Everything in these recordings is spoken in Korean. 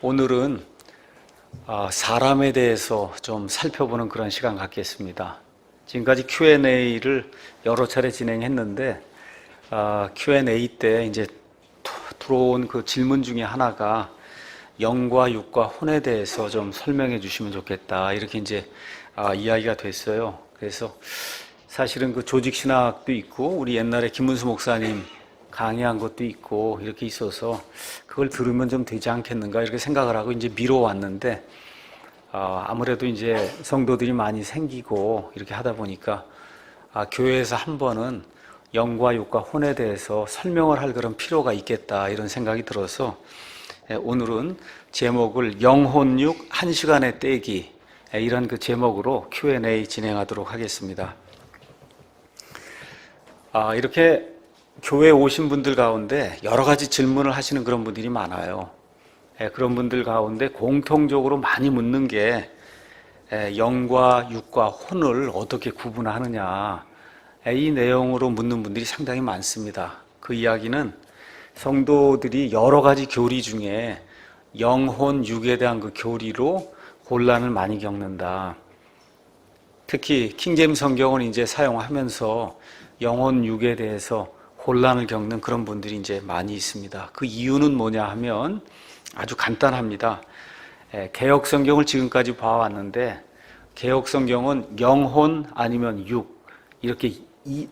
오늘은 사람에 대해서 좀 살펴보는 그런 시간 갖겠습니다. 지금까지 Q&A를 여러 차례 진행했는데 Q&A 때 이제 들어온 그 질문 중에 하나가 영과 육과 혼에 대해서 좀 설명해 주시면 좋겠다, 이렇게 이제 이야기가 됐어요. 그래서 사실은 그 조직 신학도 있고 우리 옛날에 김문수 목사님 강의한 것도 있고 이렇게 있어서 그걸 들으면 좀 되지 않겠는가 이렇게 생각을 하고 이제 미뤄왔는데, 아무래도 이제 성도들이 많이 생기고 이렇게 하다 보니까 교회에서 한 번은 영과 육과 혼에 대해서 설명을 할 그런 필요가 있겠다, 이런 생각이 들어서 오늘은 제목을 영혼육 1시간에 떼기, 이런 그 제목으로 Q&A 진행하도록 하겠습니다. 이렇게 교회에 오신 분들 가운데 여러 가지 질문을 하시는 그런 분들이 많아요. 그런 분들 가운데 공통적으로 많이 묻는 게 영과 육과 혼을 어떻게 구분하느냐, 이 내용으로 묻는 분들이 상당히 많습니다. 그 이야기는 성도들이 여러 가지 교리 중에 영혼, 육에 대한 그 교리로 혼란을 많이 겪는다. 특히 킹제임스 성경을 이제 사용하면서 영혼, 육에 대해서 혼란을 겪는 그런 분들이 이제 많이 있습니다. 그 이유는 뭐냐 하면 아주 간단합니다. 개역 성경을 지금까지 봐왔는데 개역 성경은 영혼 아니면 육, 이렇게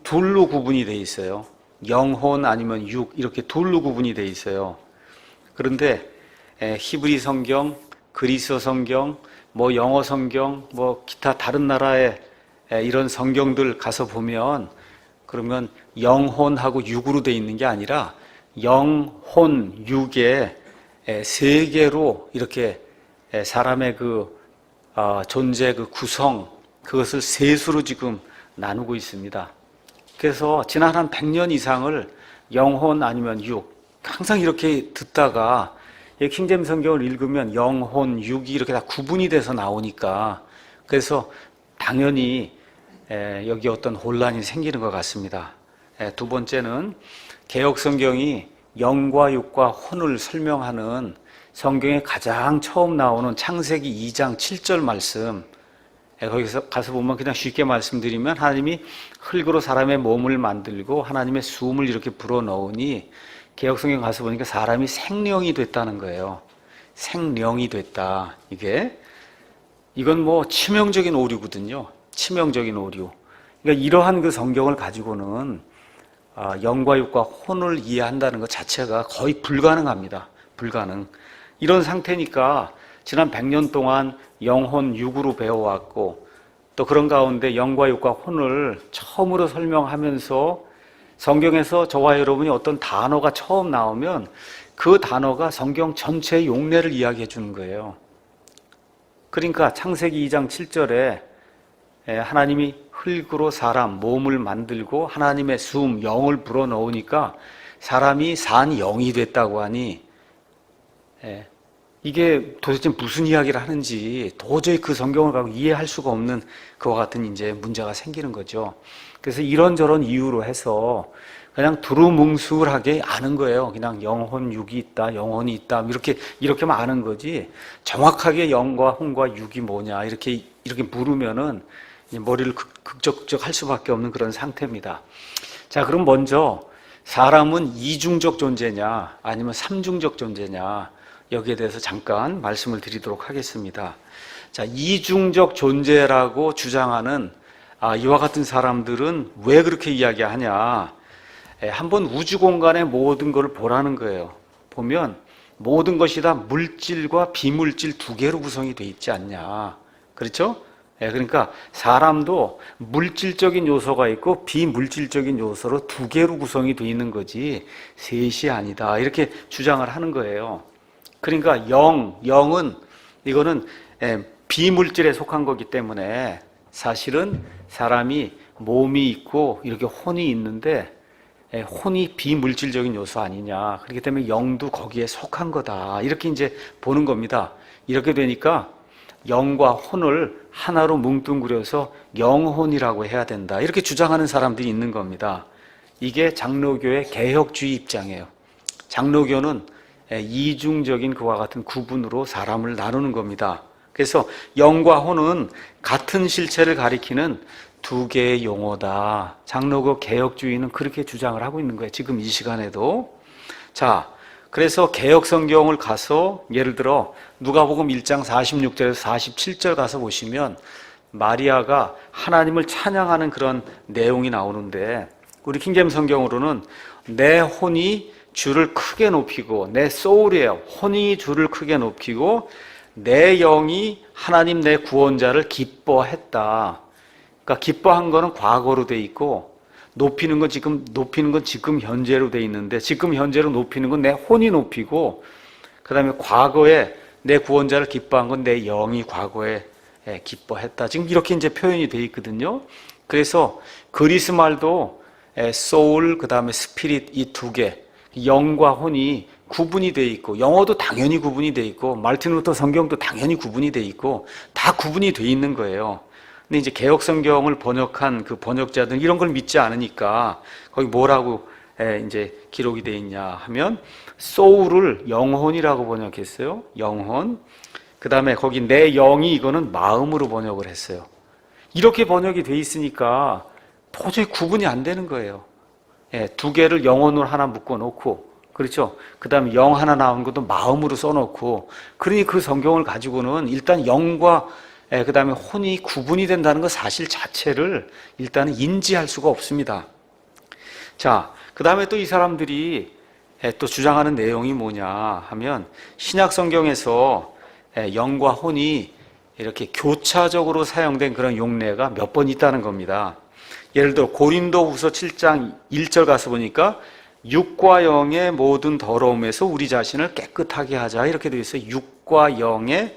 둘로 구분이 돼 있어요. 영혼 아니면 육, 이렇게 둘로 구분이 돼 있어요. 그런데 히브리 성경, 그리스 성경, 뭐 영어 성경, 뭐 기타 다른 나라의 이런 성경들 가서 보면, 그러면 영혼하고 육으로 돼 있는 게 아니라 영혼, 육에 세 개로 이렇게 사람의 그 존재, 그 구성, 그것을 셋으로 지금 나누고 있습니다. 그래서 지난 한 100년 이상을 영혼 아니면 육, 항상 이렇게 듣다가 킹제임스 성경을 읽으면 영혼, 육이 이렇게 다 구분이 돼서 나오니까, 그래서 당연히 여기 어떤 혼란이 생기는 것 같습니다. 두 번째는 개역 성경이 영과 육과 혼을 설명하는 성경에 가장 처음 나오는 창세기 2장 7절 말씀, 거기서 가서 보면 그냥 쉽게 말씀드리면 하나님이 흙으로 사람의 몸을 만들고 하나님의 숨을 이렇게 불어넣으니, 개역 성경 가서 보니까 사람이 생령이 됐다는 거예요. 생령이 됐다. 이건 뭐 치명적인 오류거든요. 치명적인 오류. 그러니까 이러한 그 성경을 가지고는 영과 육과 혼을 이해한다는 것 자체가 거의 불가능합니다. 불가능. 이런 상태니까 지난 100년 동안 영혼, 육으로 배워왔고, 또 그런 가운데 영과 육과 혼을 처음으로 설명하면서 성경에서 저와 여러분이 어떤 단어가 처음 나오면 그 단어가 성경 전체의 용례를 이야기해 주는 거예요. 그러니까 창세기 2장 7절에 하나님이 흙으로 사람, 몸을 만들고 하나님의 숨, 영을 불어넣으니까 사람이 산 영이 됐다고 하니, 이게 도대체 무슨 이야기를 하는지 도저히 그 성경을 갖고 이해할 수가 없는 그와 같은 이제 문제가 생기는 거죠. 그래서 이런저런 이유로 해서 그냥 두루뭉술하게 아는 거예요. 그냥 영혼, 육이 있다, 영혼이 있다, 이렇게만 아는 거지, 정확하게 영과 혼과 육이 뭐냐 이렇게 물으면은 머리를 극적극적 할 수밖에 없는 그런 상태입니다. 자, 그럼 먼저 사람은 이중적 존재냐 아니면 삼중적 존재냐, 여기에 대해서 잠깐 말씀을 드리도록 하겠습니다. 자, 이중적 존재라고 주장하는 이와 같은 사람들은 왜 그렇게 이야기하냐, 한번 우주 공간의 모든 것을 보라는 거예요. 보면 모든 것이 다 물질과 비물질 두 개로 구성이 되어 있지 않냐. 그렇죠? 그러니까 사람도 물질적인 요소가 있고 비물질적인 요소로 두 개로 구성이 되어 있는 거지 셋이 아니다, 이렇게 주장을 하는 거예요. 그러니까 영은 이거는 비물질에 속한 거기 때문에 사실은 사람이 몸이 있고 이렇게 혼이 있는데 혼이 비물질적인 요소 아니냐, 그렇기 때문에 영도 거기에 속한 거다, 이렇게 이제 보는 겁니다. 이렇게 되니까 영과 혼을 하나로 뭉뚱그려서 영혼이라고 해야 된다, 이렇게 주장하는 사람들이 있는 겁니다. 이게 장로교의 개혁주의 입장이에요. 장로교는 이중적인 그와 같은 구분으로 사람을 나누는 겁니다. 그래서 영과 혼은 같은 실체를 가리키는 두 개의 용어다. 장로교 개혁주의는 그렇게 주장을 하고 있는 거예요. 지금 이 시간에도. 자, 그래서 개혁 성경을 가서 예를 들어 누가복음 1장 46절에서 47절 가서 보시면 마리아가 하나님을 찬양하는 그런 내용이 나오는데, 우리 킹제임 성경으로는 내 혼이 주를 크게 높이고, 내 소울이에요. 혼이 주를 크게 높이고 내 영이 하나님 내 구원자를 기뻐했다. 그러니까 기뻐한 거는 과거로 돼 있고 높이는 건 지금 현재로 돼 있는데, 지금 현재로 높이는 건 내 혼이 높이고, 그다음에 과거에 내 구원자를 기뻐한 건 내 영이 과거에 기뻐했다. 지금 이렇게 이제 표현이 돼 있거든요. 그래서 그리스 말도 소울, 그다음에 스피릿, 이 두 개, 영과 혼이 구분이 돼 있고, 영어도 당연히 구분이 돼 있고, 말틴 루터 성경도 당연히 구분이 돼 있고, 다 구분이 돼 있는 거예요. 근데 이제 개혁 성경을 번역한 그 번역자들은 이런 걸 믿지 않으니까 거기 뭐라고 이제 기록이 돼 있냐 하면 소울을 영혼이라고 번역했어요. 영혼. 그다음에 거기 내 영이, 이거는 마음으로 번역을 했어요. 이렇게 번역이 돼 있으니까 도저히 구분이 안 되는 거예요. 두 개를 영혼으로 하나 묶어 놓고, 그렇죠? 그다음에 영 하나 나온 것도 마음으로 써 놓고, 그러니 그 성경을 가지고는 일단 영과 그다음에 혼이 구분이 된다는 것 사실 자체를 일단은 인지할 수가 없습니다. 자, 그다음에 또 이 사람들이 또 주장하는 내용이 뭐냐 하면, 신약 성경에서 영과 혼이 이렇게 교차적으로 사용된 그런 용례가 몇 번 있다는 겁니다. 예를 들어 고린도후서 7장 1절 가서 보니까 육과 영의 모든 더러움에서 우리 자신을 깨끗하게 하자, 이렇게 되어 있어요. 육과 영의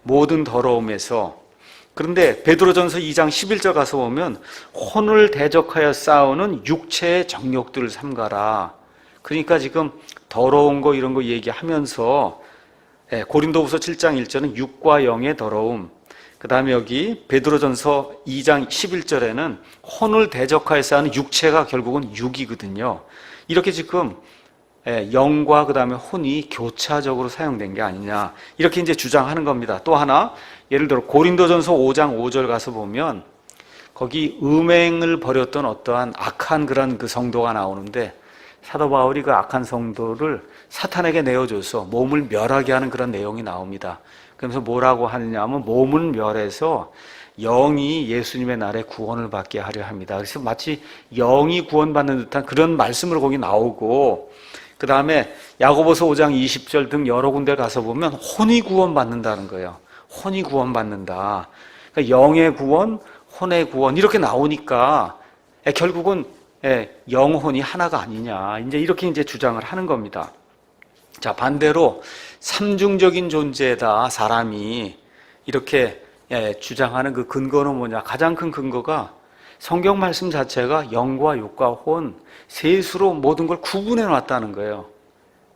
모든 더러움에서. 그런데 베드로전서 2장 11절 가서 보면 혼을 대적하여 싸우는 육체의 정욕들을 삼가라. 그러니까 지금 더러운 거 이런 거 얘기하면서 고린도후서 7장 1절은 육과 영의 더러움, 그 다음에 여기 베드로전서 2장 11절에는 혼을 대적하여 싸우는 육체가 결국은 육이거든요. 이렇게 지금 영과 그 다음에 혼이 교차적으로 사용된 게 아니냐, 이렇게 이제 주장하는 겁니다. 또 하나, 예를 들어 고린도전서 5장 5절 가서 보면 거기 음행을 벌였던 어떠한 악한 그런 그 성도가 나오는데, 사도 바울이 그 악한 성도를 사탄에게 내어줘서 몸을 멸하게 하는 그런 내용이 나옵니다. 그러면서 뭐라고 하느냐 하면 몸을 멸해서 영이 예수님의 날에 구원을 받게 하려 합니다. 그래서 마치 영이 구원받는 듯한 그런 말씀으로 거기 나오고, 그 다음에 야고보서 5장 20절 등 여러 군데 가서 보면 혼이 구원받는다는 거예요. 혼이 구원받는다. 그러니까 영의 구원, 혼의 구원 이렇게 나오니까 결국은 영혼이 하나가 아니냐, 이제 이렇게 이제 주장을 하는 겁니다. 자, 반대로 삼중적인 존재다 사람이, 이렇게 주장하는 그 근거는 뭐냐? 가장 큰 근거가 성경 말씀 자체가 영과 육과 혼 셋으로 모든 걸 구분해 놨다는 거예요.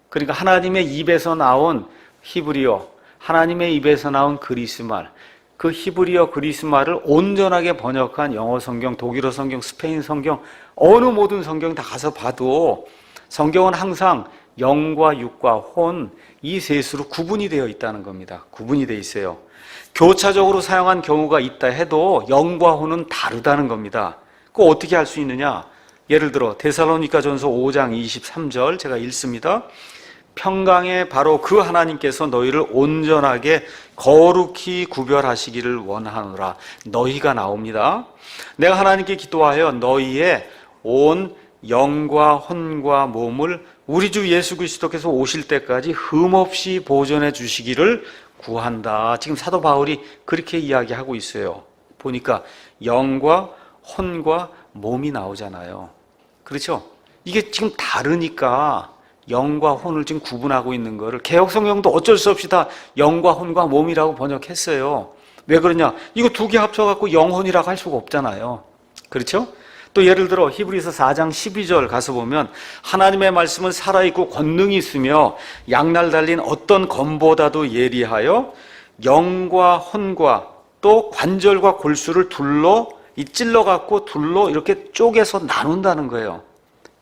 그러니까 하나님의 입에서 나온 히브리어, 하나님의 입에서 나온 그리스말, 그 히브리어 그리스말을 온전하게 번역한 영어 성경, 독일어 성경, 스페인 성경, 어느 모든 성경 다 가서 봐도 성경은 항상 영과 육과 혼 이 셋으로 구분이 되어 있다는 겁니다. 구분이 되어 있어요. 교차적으로 사용한 경우가 있다 해도 영과 혼은 다르다는 겁니다. 그거 어떻게 할 수 있느냐? 예를 들어 데살로니가전서 5장 23절 제가 읽습니다. 평강에 바로 그 하나님께서 너희를 온전하게 거룩히 구별하시기를 원하노라. 너희가 나옵니다. 내가 하나님께 기도하여 너희의 온 영과 혼과 몸을 우리 주 예수 그리스도께서 오실 때까지 흠없이 보존해 주시기를 구한다. 지금 사도 바울이 그렇게 이야기하고 있어요. 보니까 영과 혼과 몸이 나오잖아요. 그렇죠? 이게 지금 다르니까 영과 혼을 지금 구분하고 있는 거를 개혁 성경도 어쩔 수 없이 다 영과 혼과 몸이라고 번역했어요. 왜 그러냐? 이거 두 개 합쳐갖고 영혼이라고 할 수가 없잖아요. 그렇죠? 또 예를 들어 히브리서 4장 12절 가서 보면 하나님의 말씀은 살아있고 권능이 있으며 양날 달린 어떤 검보다도 예리하여 영과 혼과 또 관절과 골수를 찔러갖고 둘로 이렇게 쪼개서 나눈다는 거예요.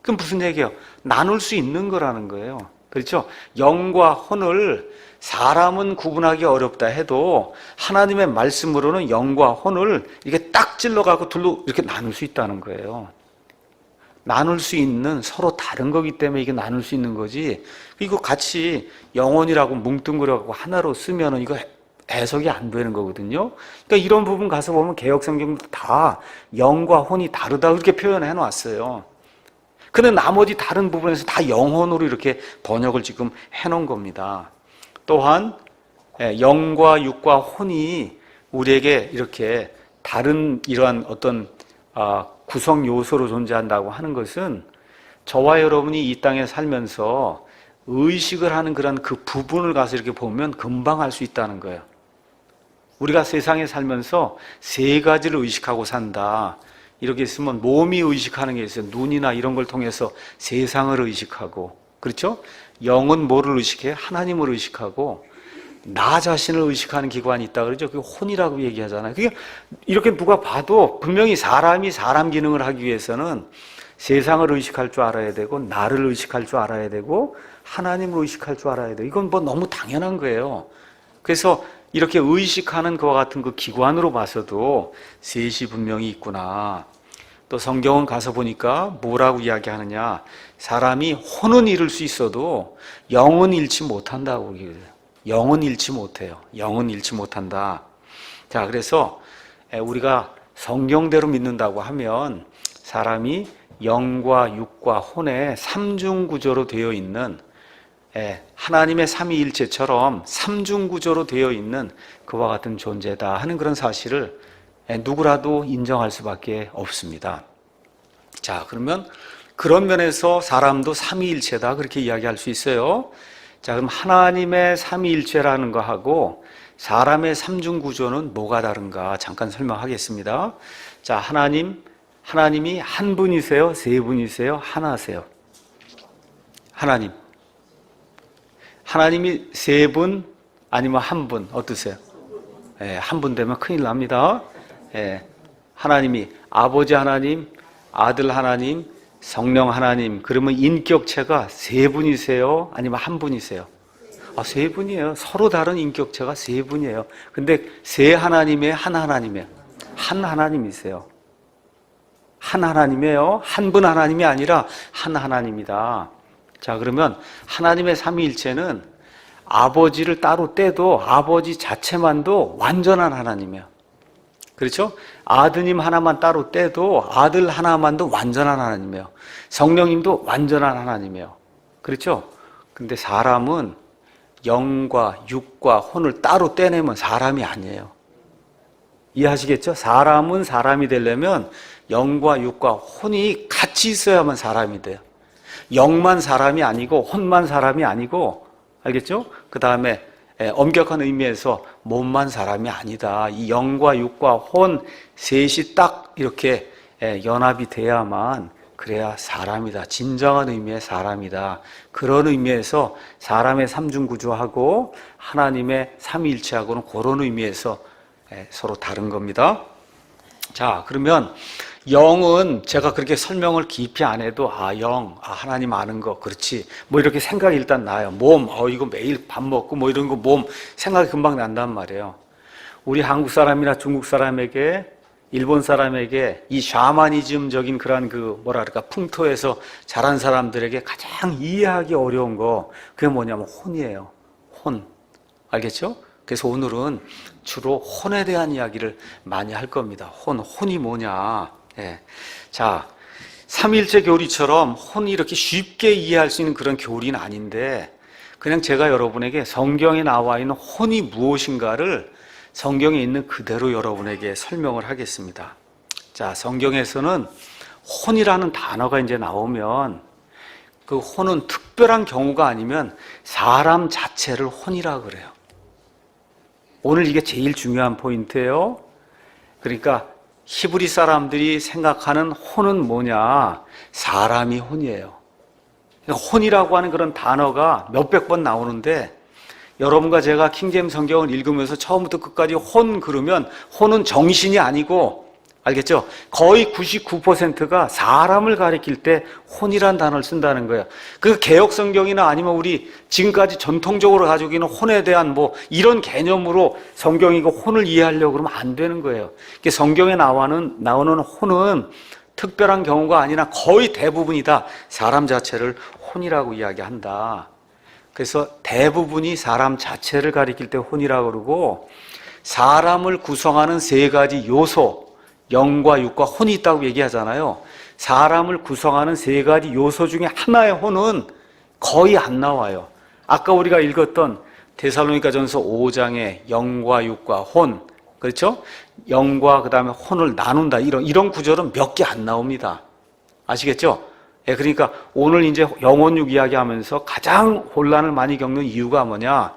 그럼 무슨 얘기예요? 나눌 수 있는 거라는 거예요. 그렇죠? 영과 혼을 사람은 구분하기 어렵다 해도 하나님의 말씀으로는 영과 혼을 이렇게 딱 찔러가고 둘로 이렇게 나눌 수 있다는 거예요. 나눌 수 있는, 서로 다른 거기 때문에 이게 나눌 수 있는 거지, 이거 같이 영혼이라고 뭉뚱그려갖고 하나로 쓰면은 이거 해석이 안 되는 거거든요. 그러니까 이런 부분 가서 보면 개역성경도 다 영과 혼이 다르다 그렇게 표현해 놨어요. 근데 나머지 다른 부분에서 다 영혼으로 이렇게 번역을 지금 해놓은 겁니다. 또한 영과 육과 혼이 우리에게 이렇게 다른 이러한 어떤 구성 요소로 존재한다고 하는 것은 저와 여러분이 이 땅에 살면서 의식을 하는 그런 그 부분을 가서 이렇게 보면 금방 알 수 있다는 거예요. 우리가 세상에 살면서 세 가지를 의식하고 산다. 이렇게 있으면 몸이 의식하는 게 있어요. 눈이나 이런 걸 통해서 세상을 의식하고, 그렇죠? 영은 뭐를 의식해? 하나님을 의식하고, 나 자신을 의식하는 기관이 있다 그러죠. 그게 혼이라고 얘기하잖아요. 그게 이렇게 누가 봐도 분명히 사람이 사람 기능을 하기 위해서는 세상을 의식할 줄 알아야 되고, 나를 의식할 줄 알아야 되고, 하나님을 의식할 줄 알아야 돼요. 이건 뭐 너무 당연한 거예요. 그래서 이렇게 의식하는 그와 같은 그 기관으로 봐서도 셋이 분명히 있구나. 또 성경은 가서 보니까 뭐라고 이야기하느냐, 사람이 혼은 잃을 수 있어도 영은 잃지 못한다고 얘기해요. 영은 잃지 못해요. 영은 잃지 못한다. 자, 그래서 우리가 성경대로 믿는다고 하면 사람이 영과 육과 혼의 삼중구조로 되어 있는, 하나님의 삼위일체처럼 삼중구조로 되어 있는 그와 같은 존재다 하는 그런 사실을 누구라도 인정할 수밖에 없습니다. 자, 그러면 그런 면에서 사람도 삼위일체다 그렇게 이야기할 수 있어요. 자, 그럼 하나님의 삼위일체라는 거하고 사람의 삼중구조는 뭐가 다른가 잠깐 설명하겠습니다. 자, 하나님이 한 분이세요? 세 분이세요? 하나세요? 하나님이 세 분 아니면 한 분 어떠세요? 한 분 되면 큰일 납니다. 하나님이 아버지 하나님, 아들 하나님, 성령 하나님, 그러면 인격체가 세 분이세요? 아니면 한 분이세요? 세 분이에요. 서로 다른 인격체가 세 분이에요. 근데 세 하나님이에요? 한 하나님이에요? 한 하나님이세요. 한 하나님이에요. 한 분 하나님이 아니라 한 하나님이다. 자, 그러면 하나님의 삼위일체는 아버지를 따로 떼도 아버지 자체만도 완전한 하나님이에요. 그렇죠? 아드님 하나만 따로 떼도 아들 하나만도 완전한 하나님이에요. 성령님도 완전한 하나님이에요. 그렇죠? 근데 사람은 영과 육과 혼을 따로 떼내면 사람이 아니에요. 이해하시겠죠? 사람은 사람이 되려면 영과 육과 혼이 같이 있어야만 사람이 돼요. 영만 사람이 아니고 혼만 사람이 아니고, 알겠죠? 그 다음에 엄격한 의미에서 몸만 사람이 아니다. 이 영과 육과 혼 셋이 딱 이렇게 연합이 돼야만 그래야 사람이다. 진정한 의미의 사람이다. 그런 의미에서 사람의 삼중구조하고 하나님의 삼위일체하고는 그런 의미에서 서로 다른 겁니다. 자, 그러면 영은 제가 그렇게 설명을 깊이 안 해도 하나님 아는 거, 그렇지, 뭐 이렇게 생각이 일단 나요. 몸, 이거 매일 밥 먹고 뭐 이런 거 몸 생각이 금방 난단 말이에요. 우리 한국 사람이나 중국 사람에게, 일본 사람에게 이 샤머니즘적인 그런 풍토에서 자란 사람들에게 가장 이해하기 어려운 거, 그게 뭐냐면 혼이에요. 혼. 알겠죠? 그래서 오늘은 주로 혼에 대한 이야기를 많이 할 겁니다. 혼이 뭐냐? 자, 삼위일체 교리처럼 혼이 이렇게 쉽게 이해할 수 있는 그런 교리는 아닌데, 그냥 제가 여러분에게 성경에 나와 있는 혼이 무엇인가를 성경에 있는 그대로 여러분에게 설명을 하겠습니다. 자, 성경에서는 혼이라는 단어가 이제 나오면 그 혼은 특별한 경우가 아니면 사람 자체를 혼이라 그래요. 오늘 이게 제일 중요한 포인트예요. 그러니까 히브리 사람들이 생각하는 혼은 뭐냐? 사람이 혼이에요. 그러니까 혼이라고 하는 그런 단어가 몇백 번 나오는데, 여러분과 제가 킹제임스 성경을 읽으면서 처음부터 끝까지 혼 그러면 혼은 정신이 아니고, 알겠죠? 거의 99%가 사람을 가리킬 때 혼이란 단어를 쓴다는 거예요. 그 개역 성경이나 아니면 우리 지금까지 전통적으로 가지고 있는 혼에 대한 뭐 이런 개념으로 성경이 그 혼을 이해하려고 그러면 안 되는 거예요. 성경에 나오는 혼은 특별한 경우가 아니라 거의 대부분이 다 사람 자체를 혼이라고 이야기한다. 그래서 대부분이 사람 자체를 가리킬 때 혼이라고 그러고, 사람을 구성하는 세 가지 요소, 영과 육과 혼이 있다고 얘기하잖아요. 사람을 구성하는 세 가지 요소 중에 하나의 혼은 거의 안 나와요. 아까 우리가 읽었던 데살로니가전서 5장의 영과 육과 혼, 그렇죠? 영과 그 다음에 혼을 나눈다, 이런 구절은 몇 개 안 나옵니다. 아시겠죠? 예, 그러니까 오늘 이제 영혼육 이야기하면서 가장 혼란을 많이 겪는 이유가 뭐냐?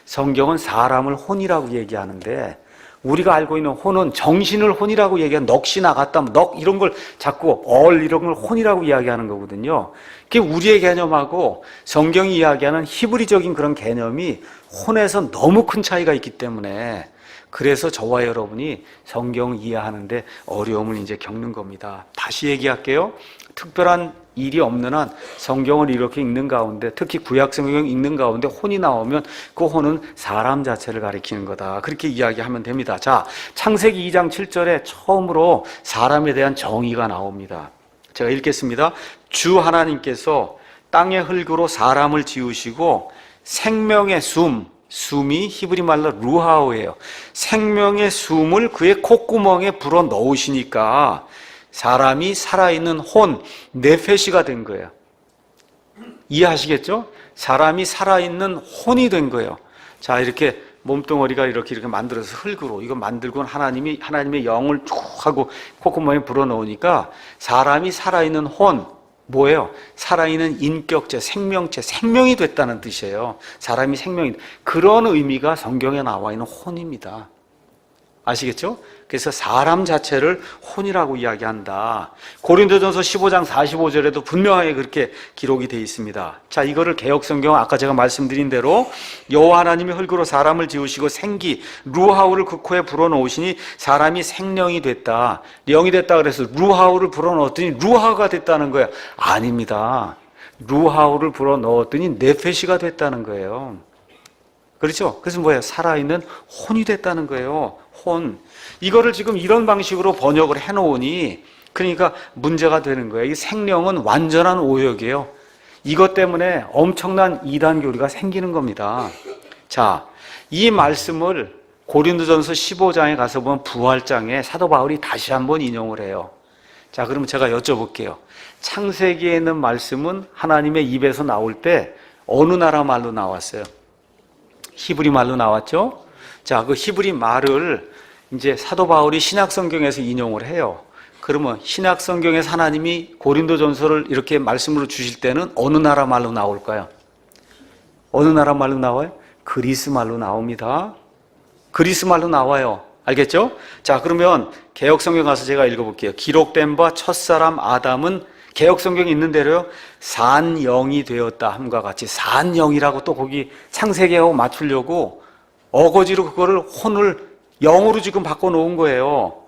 성경은 사람을 혼이라고 얘기하는데, 우리가 알고 있는 혼은 정신을 혼이라고 얘기하는, 넋이 나갔다, 넋 이런 걸 자꾸 이런 걸 혼이라고 이야기하는 거거든요. 그게 우리의 개념하고 성경이 이야기하는 히브리적인 그런 개념이 혼에서 너무 큰 차이가 있기 때문에, 그래서 저와 여러분이 성경을 이해하는데 어려움을 이제 겪는 겁니다. 다시 얘기할게요. 특별한 일이 없는 한 성경을 이렇게 읽는 가운데, 특히 구약 성경 읽는 가운데 혼이 나오면 그 혼은 사람 자체를 가리키는 거다, 그렇게 이야기하면 됩니다. 자, 창세기 2장 7절에 처음으로 사람에 대한 정의가 나옵니다. 제가 읽겠습니다. 주 하나님께서 땅의 흙으로 사람을 지으시고 생명의 숨이 히브리 말로 루하우예요. 생명의 숨을 그의 콧구멍에 불어 넣으시니까 사람이 살아있는 혼, 네페시가 된 거예요. 이해하시겠죠? 사람이 살아있는 혼이 된 거예요. 자, 이렇게 몸뚱어리가 이렇게 만들어서 흙으로 이거 만들고 하나님의 영을 쭉 하고 콧구멍에 불어 넣으니까 사람이 살아있는 혼, 뭐예요? 살아있는 인격체, 생명체, 생명이 됐다는 뜻이에요. 사람이 생명이, 그런 의미가 성경에 나와 있는 혼입니다. 아시겠죠? 그래서 사람 자체를 혼이라고 이야기한다. 고린도전서 15장 45절에도 분명하게 그렇게 기록이 되어 있습니다. 자, 이거를 개역성경, 아까 제가 말씀드린 대로 여호와 하나님이 흙으로 사람을 지으시고 생기 루하우를 그 코에 불어넣으시니 사람이 생명이 됐다, 영이 됐다. 그래서 루하우를 불어넣었더니 루하가 됐다는 거예요. 아닙니다. 루하우를 불어넣었더니 네페시가 됐다는 거예요. 그렇죠? 그래서 뭐예요? 살아있는 혼이 됐다는 거예요. 혼. 이거를 지금 이런 방식으로 번역을 해놓으니 그러니까 문제가 되는 거예요. 이 생명은 완전한 오역이에요. 이것 때문에 엄청난 이단 교리가 생기는 겁니다. 자, 이 말씀을 고린도전서 15장에 가서 보면 부활장에 사도 바울이 다시 한번 인용을 해요. 자, 그러면 제가 여쭤볼게요. 창세기에 있는 말씀은 하나님의 입에서 나올 때 어느 나라 말로 나왔어요? 히브리 말로 나왔죠? 자, 그 히브리 말을 이제 사도 바울이 신약 성경에서 인용을 해요. 그러면 신약 성경에서 하나님이 고린도전서를 이렇게 말씀으로 주실 때는 어느 나라 말로 나올까요? 어느 나라 말로 나와요? 그리스 말로 나옵니다. 그리스 말로 나와요. 알겠죠? 자, 그러면 개역 성경 가서 제가 읽어볼게요. 기록된 바 첫사람 아담은 개역 성경에 있는 대로요, 산영이 되었다 함과 같이, 산영이라고 또 거기 창세기하고 맞추려고 어거지로 그거를 혼을 영으로 지금 바꿔놓은 거예요.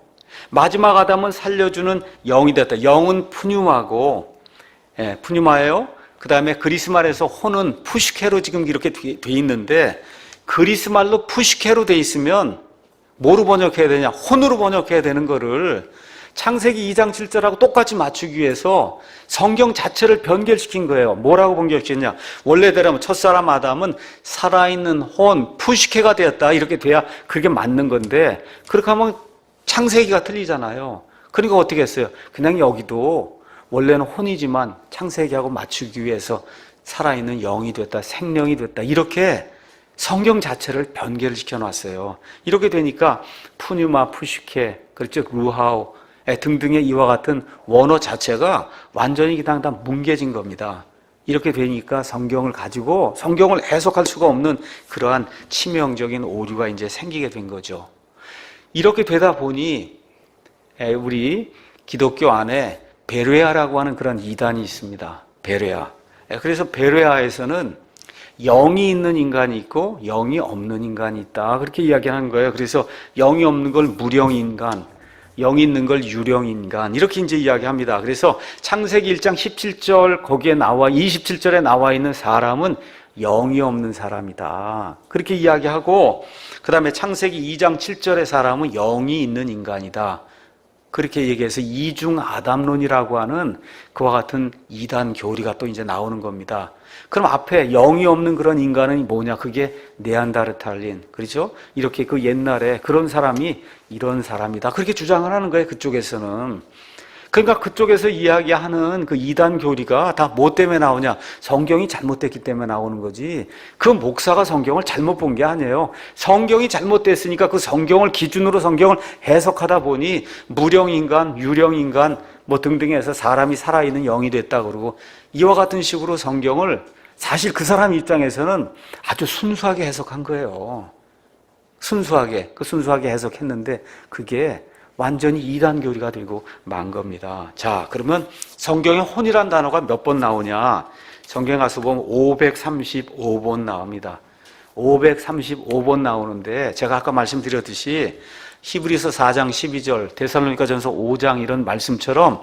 마지막 아담은 살려주는 영이 됐다. 영은 푸뉴마고, 푸뉴마예요. 그 다음에 그리스 말에서 혼은 푸시케로 지금 이렇게 돼 있는데, 그리스 말로 푸시케로 돼 있으면 뭐로 번역해야 되냐? 혼으로 번역해야 되는 거를 창세기 2장 7절하고 똑같이 맞추기 위해서 성경 자체를 변결시킨 거예요. 뭐라고 변결시켰냐? 원래대로면 첫사람 아담은 살아있는 혼, 푸시케가 되었다, 이렇게 돼야 그게 맞는 건데, 그렇게 하면 창세기가 틀리잖아요. 그러니까 어떻게 했어요? 그냥 여기도 원래는 혼이지만 창세기하고 맞추기 위해서 살아있는 영이 됐다, 생명이 됐다, 이렇게 성경 자체를 변개를 시켜놨어요. 이렇게 되니까 푸뉴마, 푸시케, 그렇죠? 루하우 등등의 이와 같은 원어 자체가 완전히 그냥 다 뭉개진 겁니다. 이렇게 되니까 성경을 가지고 성경을 해석할 수가 없는 그러한 치명적인 오류가 이제 생기게 된 거죠. 이렇게 되다 보니 우리 기독교 안에 베레아라고 하는 그런 이단이 있습니다. 베레아. 그래서 베레아에서는 영이 있는 인간이 있고 영이 없는 인간이 있다, 그렇게 이야기하는 거예요. 그래서 영이 없는 걸 무령인간, 영이 있는 걸 유령인간 이렇게 이제 이야기합니다. 그래서 창세기 1장 17절 거기에 27절에 나와 있는 사람은 영이 없는 사람이다. 그렇게 이야기하고 그 다음에 창세기 2장 7절의 사람은 영이 있는 인간이다. 그렇게 얘기해서 이중 아담론이라고 하는 그와 같은 이단 교리가 또 이제 나오는 겁니다. 그럼 앞에 영이 없는 그런 인간은 뭐냐? 그게 네안데르탈린. 그렇죠? 이렇게 그 옛날에 그런 사람이 이런 사람이다. 그렇게 주장을 하는 거예요. 그쪽에서는. 그러니까 그쪽에서 이야기하는 그 이단 교리가 다 뭐 때문에 나오냐? 성경이 잘못됐기 때문에 나오는 거지. 그 목사가 성경을 잘못 본 게 아니에요. 성경이 잘못됐으니까 그 성경을 기준으로 성경을 해석하다 보니 무령인간, 유령인간 뭐 등등 해서 사람이 살아있는 영이 됐다 그러고 이와 같은 식으로 성경을 사실 그 사람 입장에서는 아주 순수하게 해석한 거예요. 순수하게 해석했는데 그게 완전히 이단 교리가 되고 만 겁니다. 자, 그러면 성경에 혼이란 단어가 몇 번 나오냐? 성경에 가서 보면 535번 나옵니다. 535번 나오는데 제가 아까 말씀드렸듯이 히브리서 4장 12절, 데살로니가전서 5장 이런 말씀처럼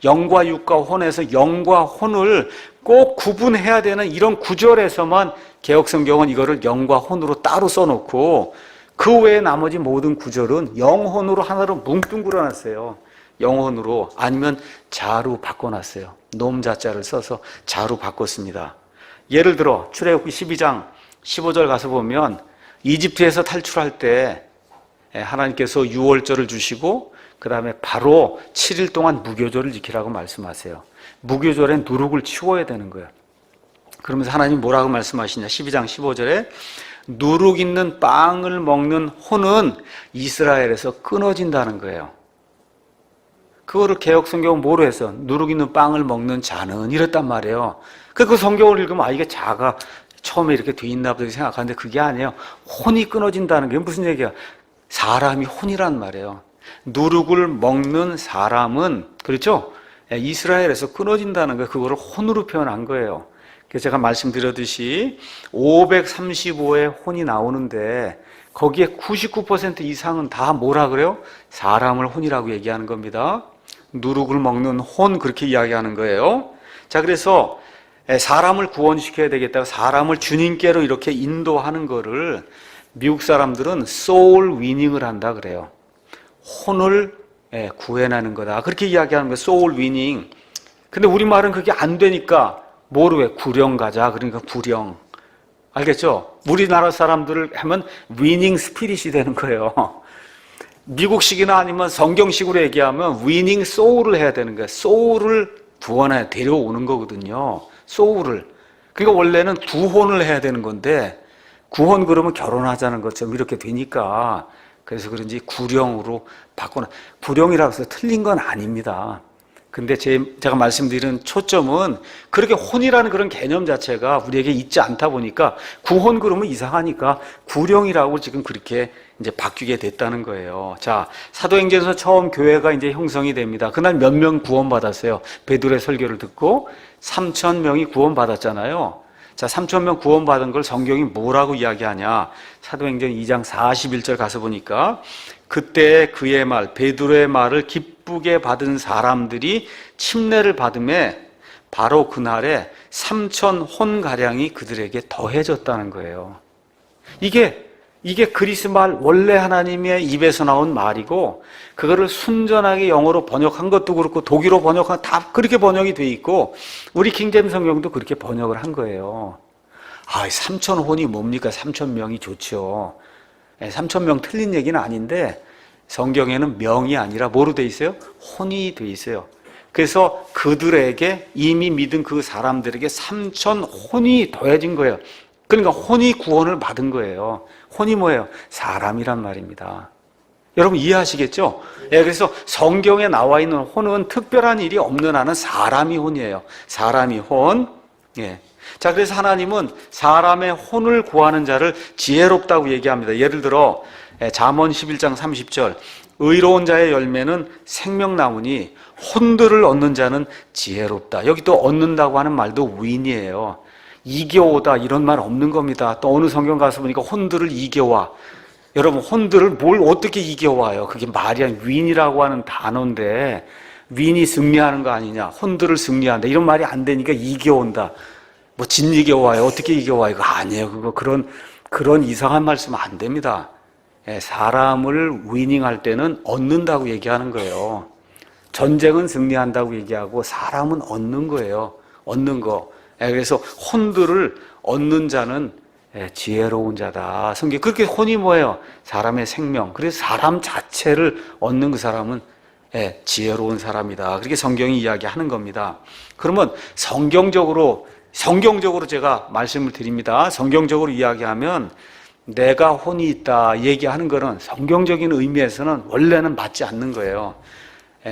영과 육과 혼에서 영과 혼을 꼭 구분해야 되는 이런 구절에서만 개역성경은 이거를 영과 혼으로 따로 써놓고 그 외에 나머지 모든 구절은 영혼으로 하나로 뭉뚱그려 놨어요. 영혼으로 아니면 자로 바꿔놨어요. 놈자자를 써서 자로 바꿨습니다. 예를 들어 출애굽기 12장 15절 가서 보면 이집트에서 탈출할 때 하나님께서 유월절을 주시고 그 다음에 바로 7일 동안 무교절을 지키라고 말씀하세요. 무교절엔 누룩을 치워야 되는 거예요. 그러면서 하나님 뭐라고 말씀하시냐? 12장 15절에 누룩 있는 빵을 먹는 혼은 이스라엘에서 끊어진다는 거예요. 그거를 개역성경은 뭐로 해서 누룩 있는 빵을 먹는 자는 이랬단 말이에요. 그 성경을 읽으면 이게 자가 처음에 이렇게 돼 있나 보다 생각하는데 그게 아니에요. 혼이 끊어진다는 게 무슨 얘기야? 사람이 혼이란 말이에요. 누룩을 먹는 사람은 그렇죠? 이스라엘에서 끊어진다는 거예요. 그거를 혼으로 표현한 거예요. 그래서 제가 말씀드렸듯이 535의 혼이 나오는데 거기에 99% 이상은 다 뭐라 그래요? 사람을 혼이라고 얘기하는 겁니다. 누룩을 먹는 혼 그렇게 이야기하는 거예요. 자, 그래서 사람을 구원시켜야 되겠다고 사람을 주님께로 이렇게 인도하는 거를 미국 사람들은 소울 위닝을 한다 그래요. 혼을 구해내는 거다. 그렇게 이야기하는 거예요. 소울 위닝. 근데 우리말은 그게 안 되니까 뭐로 해? 구령 가자. 그러니까 구령. 알겠죠? 우리나라 사람들을 하면 위닝 스피릿이 되는 거예요. 미국식이나 아니면 성경식으로 얘기하면 위닝 소울을 해야 되는 거예요. 소울을 구원해 데려오는 거거든요. 소울을. 그러니까 원래는 구혼을 해야 되는 건데 구혼 그러면 결혼하자는 것처럼 이렇게 되니까 그래서 그런지 구령으로 바꿔놔. 구령이라고 해서 틀린 건 아닙니다. 근데 제가 말씀드리는 초점은 그렇게 혼이라는 그런 개념 자체가 우리에게 있지 않다 보니까 구혼 그러면 이상하니까 구령이라고 지금 그렇게 이제 바뀌게 됐다는 거예요. 자, 사도행전에서 처음 교회가 이제 형성이 됩니다. 그날 몇 명 구원받았어요. 베드로의 설교를 듣고 3,000명이 구원받았잖아요. 자, 3,000명 구원받은 걸 성경이 뭐라고 이야기하냐? 사도행전 2장 41절 가서 보니까 그때 그의 말, 베드로의 말을 기쁘게 받은 사람들이 침례를 받음에 바로 그날에 3,000혼가량이 그들에게 더해졌다는 거예요. 이게 그리스 말 원래 하나님의 입에서 나온 말이고 그거를 순전하게 영어로 번역한 것도 그렇고 독일어 번역한 다 그렇게 번역이 돼 있고 우리 킹제임스 성경도 그렇게 번역을 한 거예요. 3,000혼이 뭡니까? 3,000명이 좋죠. 3,000명 틀린 얘기는 아닌데 성경에는 명이 아니라 뭐로 돼 있어요? 혼이 돼 있어요. 그래서 그들에게 이미 믿은 그 사람들에게 3,000혼이 더해진 거예요. 그러니까 혼이 구원을 받은 거예요. 혼이 뭐예요? 사람이란 말입니다. 여러분 이해하시겠죠? 그래서 성경에 나와 있는 혼은 특별한 일이 없는 한은 사람이 혼이에요. 사람이 혼. 자, 그래서 하나님은 사람의 혼을 구하는 자를 지혜롭다고 얘기합니다. 예를 들어 잠언 11장 30절 의로운 자의 열매는 생명나무니 혼들을 얻는 자는 지혜롭다. 여기 또 얻는다고 하는 말도 윈이에요. 이겨오다 이런 말 없는 겁니다. 또 어느 성경 가서 보니까 혼들을 이겨와. 여러분, 혼들을 뭘 어떻게 이겨와요? 그게 말이 아니라 윈이라고 하는 단어인데, 윈이 승리하는 거 아니냐? 혼들을 승리한다. 이런 말이 안 되니까 이겨온다. 뭐 이겨와요? 어떻게 이겨와요? 이거 아니에요. 그런 이상한 말씀 안 됩니다. 예, 사람을 위닝할 때는 얻는다고 얘기하는 거예요. 전쟁은 승리한다고 얘기하고 사람은 얻는 거예요. 얻는 거. 예, 그래서 혼들을 얻는 자는 지혜로운 자다. 성경 그렇게 혼이 뭐예요? 사람의 생명. 그래서 사람 자체를 얻는 그 사람은 지혜로운 사람이다. 그렇게 성경이 이야기하는 겁니다. 그러면 성경적으로 제가 말씀을 드립니다. 성경적으로 이야기하면 내가 혼이 있다 얘기하는 거는 성경적인 의미에서는 원래는 맞지 않는 거예요.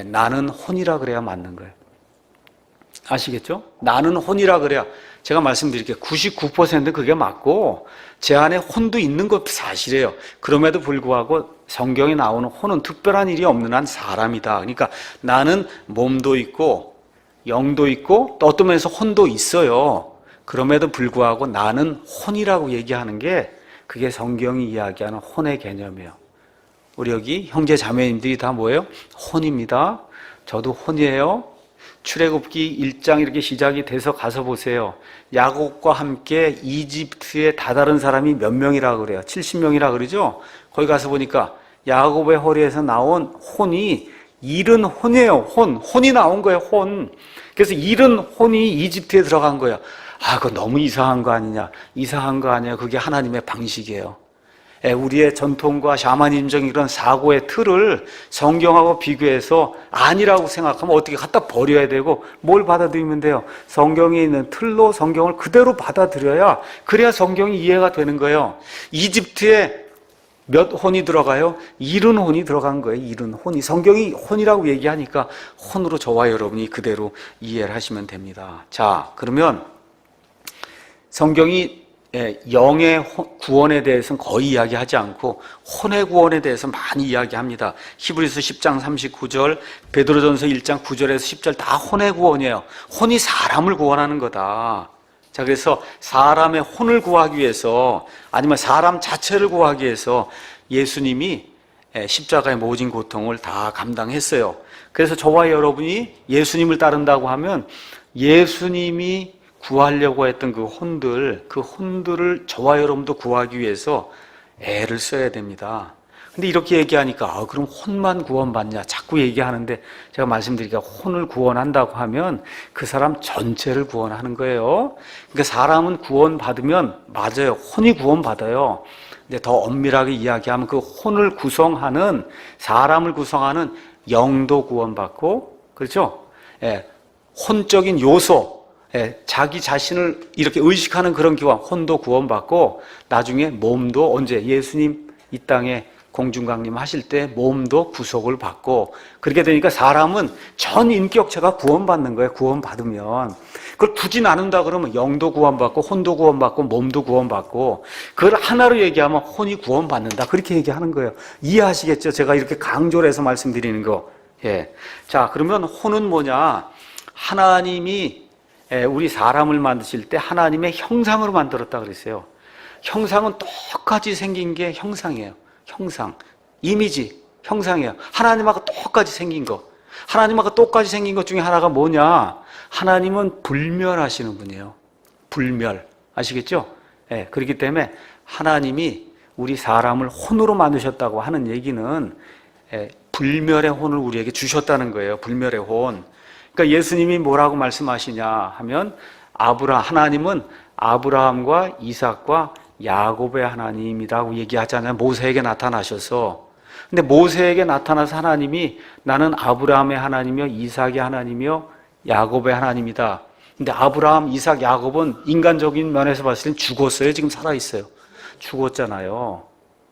나는 혼이라 그래야 맞는 거예요. 아시겠죠? 나는 혼이라 그래야. 제가 말씀드릴게요. 99%는 그게 맞고 제 안에 혼도 있는 것 사실이에요. 그럼에도 불구하고 성경에 나오는 혼은 특별한 일이 없는 한 사람이다. 그러니까 나는 몸도 있고 영도 있고 또 어떤 면에서 혼도 있어요. 그럼에도 불구하고 나는 혼이라고 얘기하는 게 그게 성경이 이야기하는 혼의 개념이에요. 우리 여기 형제 자매님들이 다 뭐예요? 혼입니다. 저도 혼이에요. 출애굽기 1장 이렇게 시작이 돼서 가서 보세요. 야곱과 함께 이집트에 다다른 사람이 몇 명이라 그래요? 70명이라 그러죠? 거기 가서 보니까 야곱의 허리에서 나온 혼이 잃은 혼이에요. 혼이 나온 거예요. 혼. 그래서 잃은 혼이 이집트에 들어간 거예요. 그거 너무 이상한 거 아니냐? 이상한 거 아니에요. 그게 하나님의 방식이에요. 우리의 전통과 샤머니즘적인 이런 사고의 틀을 성경하고 비교해서 아니라고 생각하면 어떻게 갖다 버려야 되고 뭘 받아들이면 돼요? 성경에 있는 틀로 성경을 그대로 받아들여야 그래야 성경이 이해가 되는 거예요. 이집트에 몇 혼이 들어가요? 잃은 혼이 들어간 거예요. 잃은 혼이. 성경이 혼이라고 얘기하니까 혼으로 저와 여러분이 그대로 이해를 하시면 됩니다. 자, 그러면 성경이 영의 구원에 대해서는 거의 이야기하지 않고 혼의 구원에 대해서 많이 이야기합니다. 히브리서 10장 39절, 베드로전서 1장 9절에서 10절 다 혼의 구원이에요. 혼이 사람을 구원하는 거다. 자, 그래서 사람의 혼을 구하기 위해서 아니면 사람 자체를 구하기 위해서 예수님이 십자가의 모진 고통을 다 감당했어요. 그래서 저와 여러분이 예수님을 따른다고 하면 예수님이 구하려고 했던 그 혼들을 저와 여러분도 구하기 위해서 애를 써야 됩니다. 근데 이렇게 얘기하니까 그럼 혼만 구원받냐 자꾸 얘기하는데 제가 말씀드리니까 혼을 구원한다고 하면 그 사람 전체를 구원하는 거예요. 그러니까 사람은 구원받으면 맞아요. 혼이 구원받아요. 근데 더 엄밀하게 이야기하면 그 혼을 구성하는 사람을 구성하는 영도 구원받고 그렇죠? 혼적인 요소 자기 자신을 이렇게 의식하는 그런 기와 혼도 구원받고 나중에 몸도 언제 예수님 이 땅에 공중강림 하실 때 몸도 구속을 받고 그렇게 되니까 사람은 전 인격체가 구원받는 거예요. 구원받으면 그걸 굳이 나눈다 그러면 영도 구원받고 혼도 구원받고 몸도 구원받고 그걸 하나로 얘기하면 혼이 구원받는다 그렇게 얘기하는 거예요. 이해하시겠죠? 제가 이렇게 강조를 해서 말씀드리는 거. 자, 그러면 혼은 뭐냐? 하나님이 우리 사람을 만드실 때 하나님의 형상으로 만들었다 그랬어요. 형상은 똑같이 생긴 게 형상이에요. 형상, 이미지, 형상이에요. 하나님하고 똑같이 생긴 거. 하나님하고 똑같이 생긴 것 중에 하나가 뭐냐? 하나님은 불멸하시는 분이에요. 불멸. 아시겠죠? 그렇기 때문에 하나님이 우리 사람을 혼으로 만드셨다고 하는 얘기는 불멸의 혼을 우리에게 주셨다는 거예요. 불멸의 혼. 그러니까 예수님이 뭐라고 말씀하시냐 하면 하나님은 아브라함과 이삭과 야곱의 하나님이라고 얘기하잖아요. 모세에게 나타나셔서. 근데 모세에게 나타나서 하나님이 나는 아브라함의 하나님이요 이삭의 하나님이요 야곱의 하나님이다. 근데 아브라함, 이삭, 야곱은 인간적인 면에서 봤을 땐 죽었어요. 지금 살아있어요. 죽었잖아요.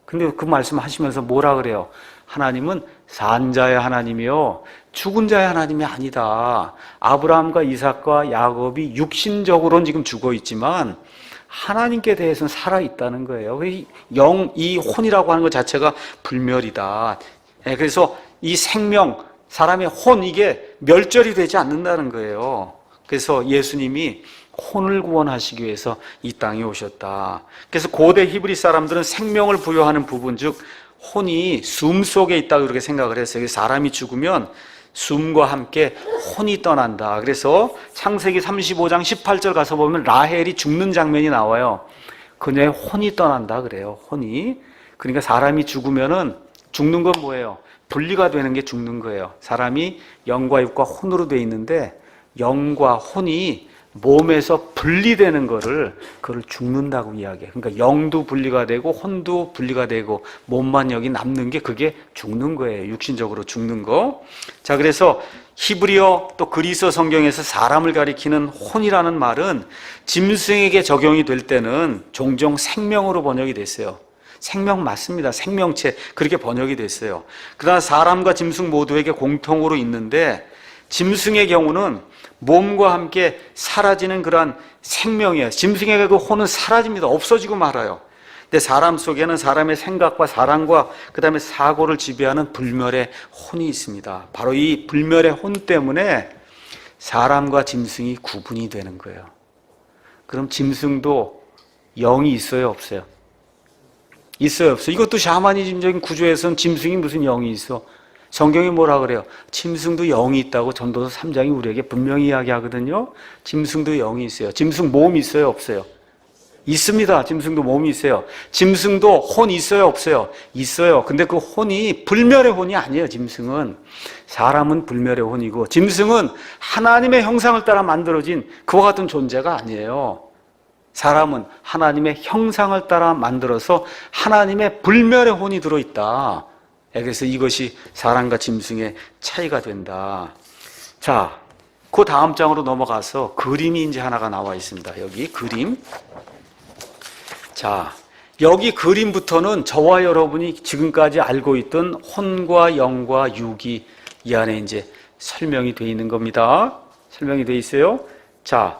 근데 그 말씀하시면서 뭐라 그래요? 하나님은 산 자의 하나님이요 죽은 자의 하나님이 아니다. 아브라함과 이삭과 야곱이 육신적으로는 지금 죽어 있지만 하나님께 대해서는 살아있다는 거예요. 이 혼이라고 하는 것 자체가 불멸이다. 그래서 이 생명, 사람의 혼 이게 멸절이 되지 않는다는 거예요. 그래서 예수님이 혼을 구원하시기 위해서 이 땅에 오셨다. 그래서 고대 히브리 사람들은 생명을 부여하는 부분, 즉 혼이 숨 속에 있다고 그렇게 생각을 했어요. 사람이 죽으면 숨과 함께 혼이 떠난다. 그래서 창세기 35장 18절 가서 보면 라헬이 죽는 장면이 나와요. 그녀의 혼이 떠난다 그래요. 혼이. 그러니까 사람이 죽으면은 죽는 건 뭐예요? 분리가 되는 게 죽는 거예요. 사람이 영과 육과 혼으로 돼 있는데 영과 혼이 몸에서 분리되는 그걸 죽는다고 이야기해요. 그러니까 영도 분리가 되고 혼도 분리가 되고 몸만 여기 남는 게 그게 죽는 거예요. 육신적으로 죽는 거. 자, 그래서 히브리어 또 그리스 성경에서 사람을 가리키는 혼이라는 말은 짐승에게 적용이 될 때는 종종 생명으로 번역이 됐어요. 생명 맞습니다. 생명체 그렇게 번역이 됐어요. 그러나 사람과 짐승 모두에게 공통으로 있는데 짐승의 경우는 몸과 함께 사라지는 그러한 생명이에요. 짐승에게 그 혼은 사라집니다. 없어지고 말아요. 근데 사람 속에는 사람의 생각과 사랑과 그 다음에 사고를 지배하는 불멸의 혼이 있습니다. 바로 이 불멸의 혼 때문에 사람과 짐승이 구분이 되는 거예요. 그럼 짐승도 영이 있어요, 없어요? 있어요, 없어요? 이것도 샤머니즘적인 구조에서는 짐승이 무슨 영이 있어? 성경이 뭐라 그래요? 짐승도 영이 있다고 전도서 3장이 우리에게 분명히 이야기하거든요. 짐승도 영이 있어요. 짐승 몸이 있어요, 없어요? 있습니다. 짐승도 몸이 있어요. 짐승도 혼 있어요, 없어요? 있어요. 근데 그 혼이 불멸의 혼이 아니에요. 짐승은. 사람은 불멸의 혼이고 짐승은 하나님의 형상을 따라 만들어진 그와 같은 존재가 아니에요. 사람은 하나님의 형상을 따라 만들어서 하나님의 불멸의 혼이 들어있다. 그래서 이것이 사람과 짐승의 차이가 된다. 자, 그 다음 장으로 넘어가서 그림이 이제 하나가 나와 있습니다. 여기 그림. 자, 여기 그림부터는 저와 여러분이 지금까지 알고 있던 혼과 영과 육이 이 안에 이제 설명이 되어 있는 겁니다. 설명이 되어 있어요. 자,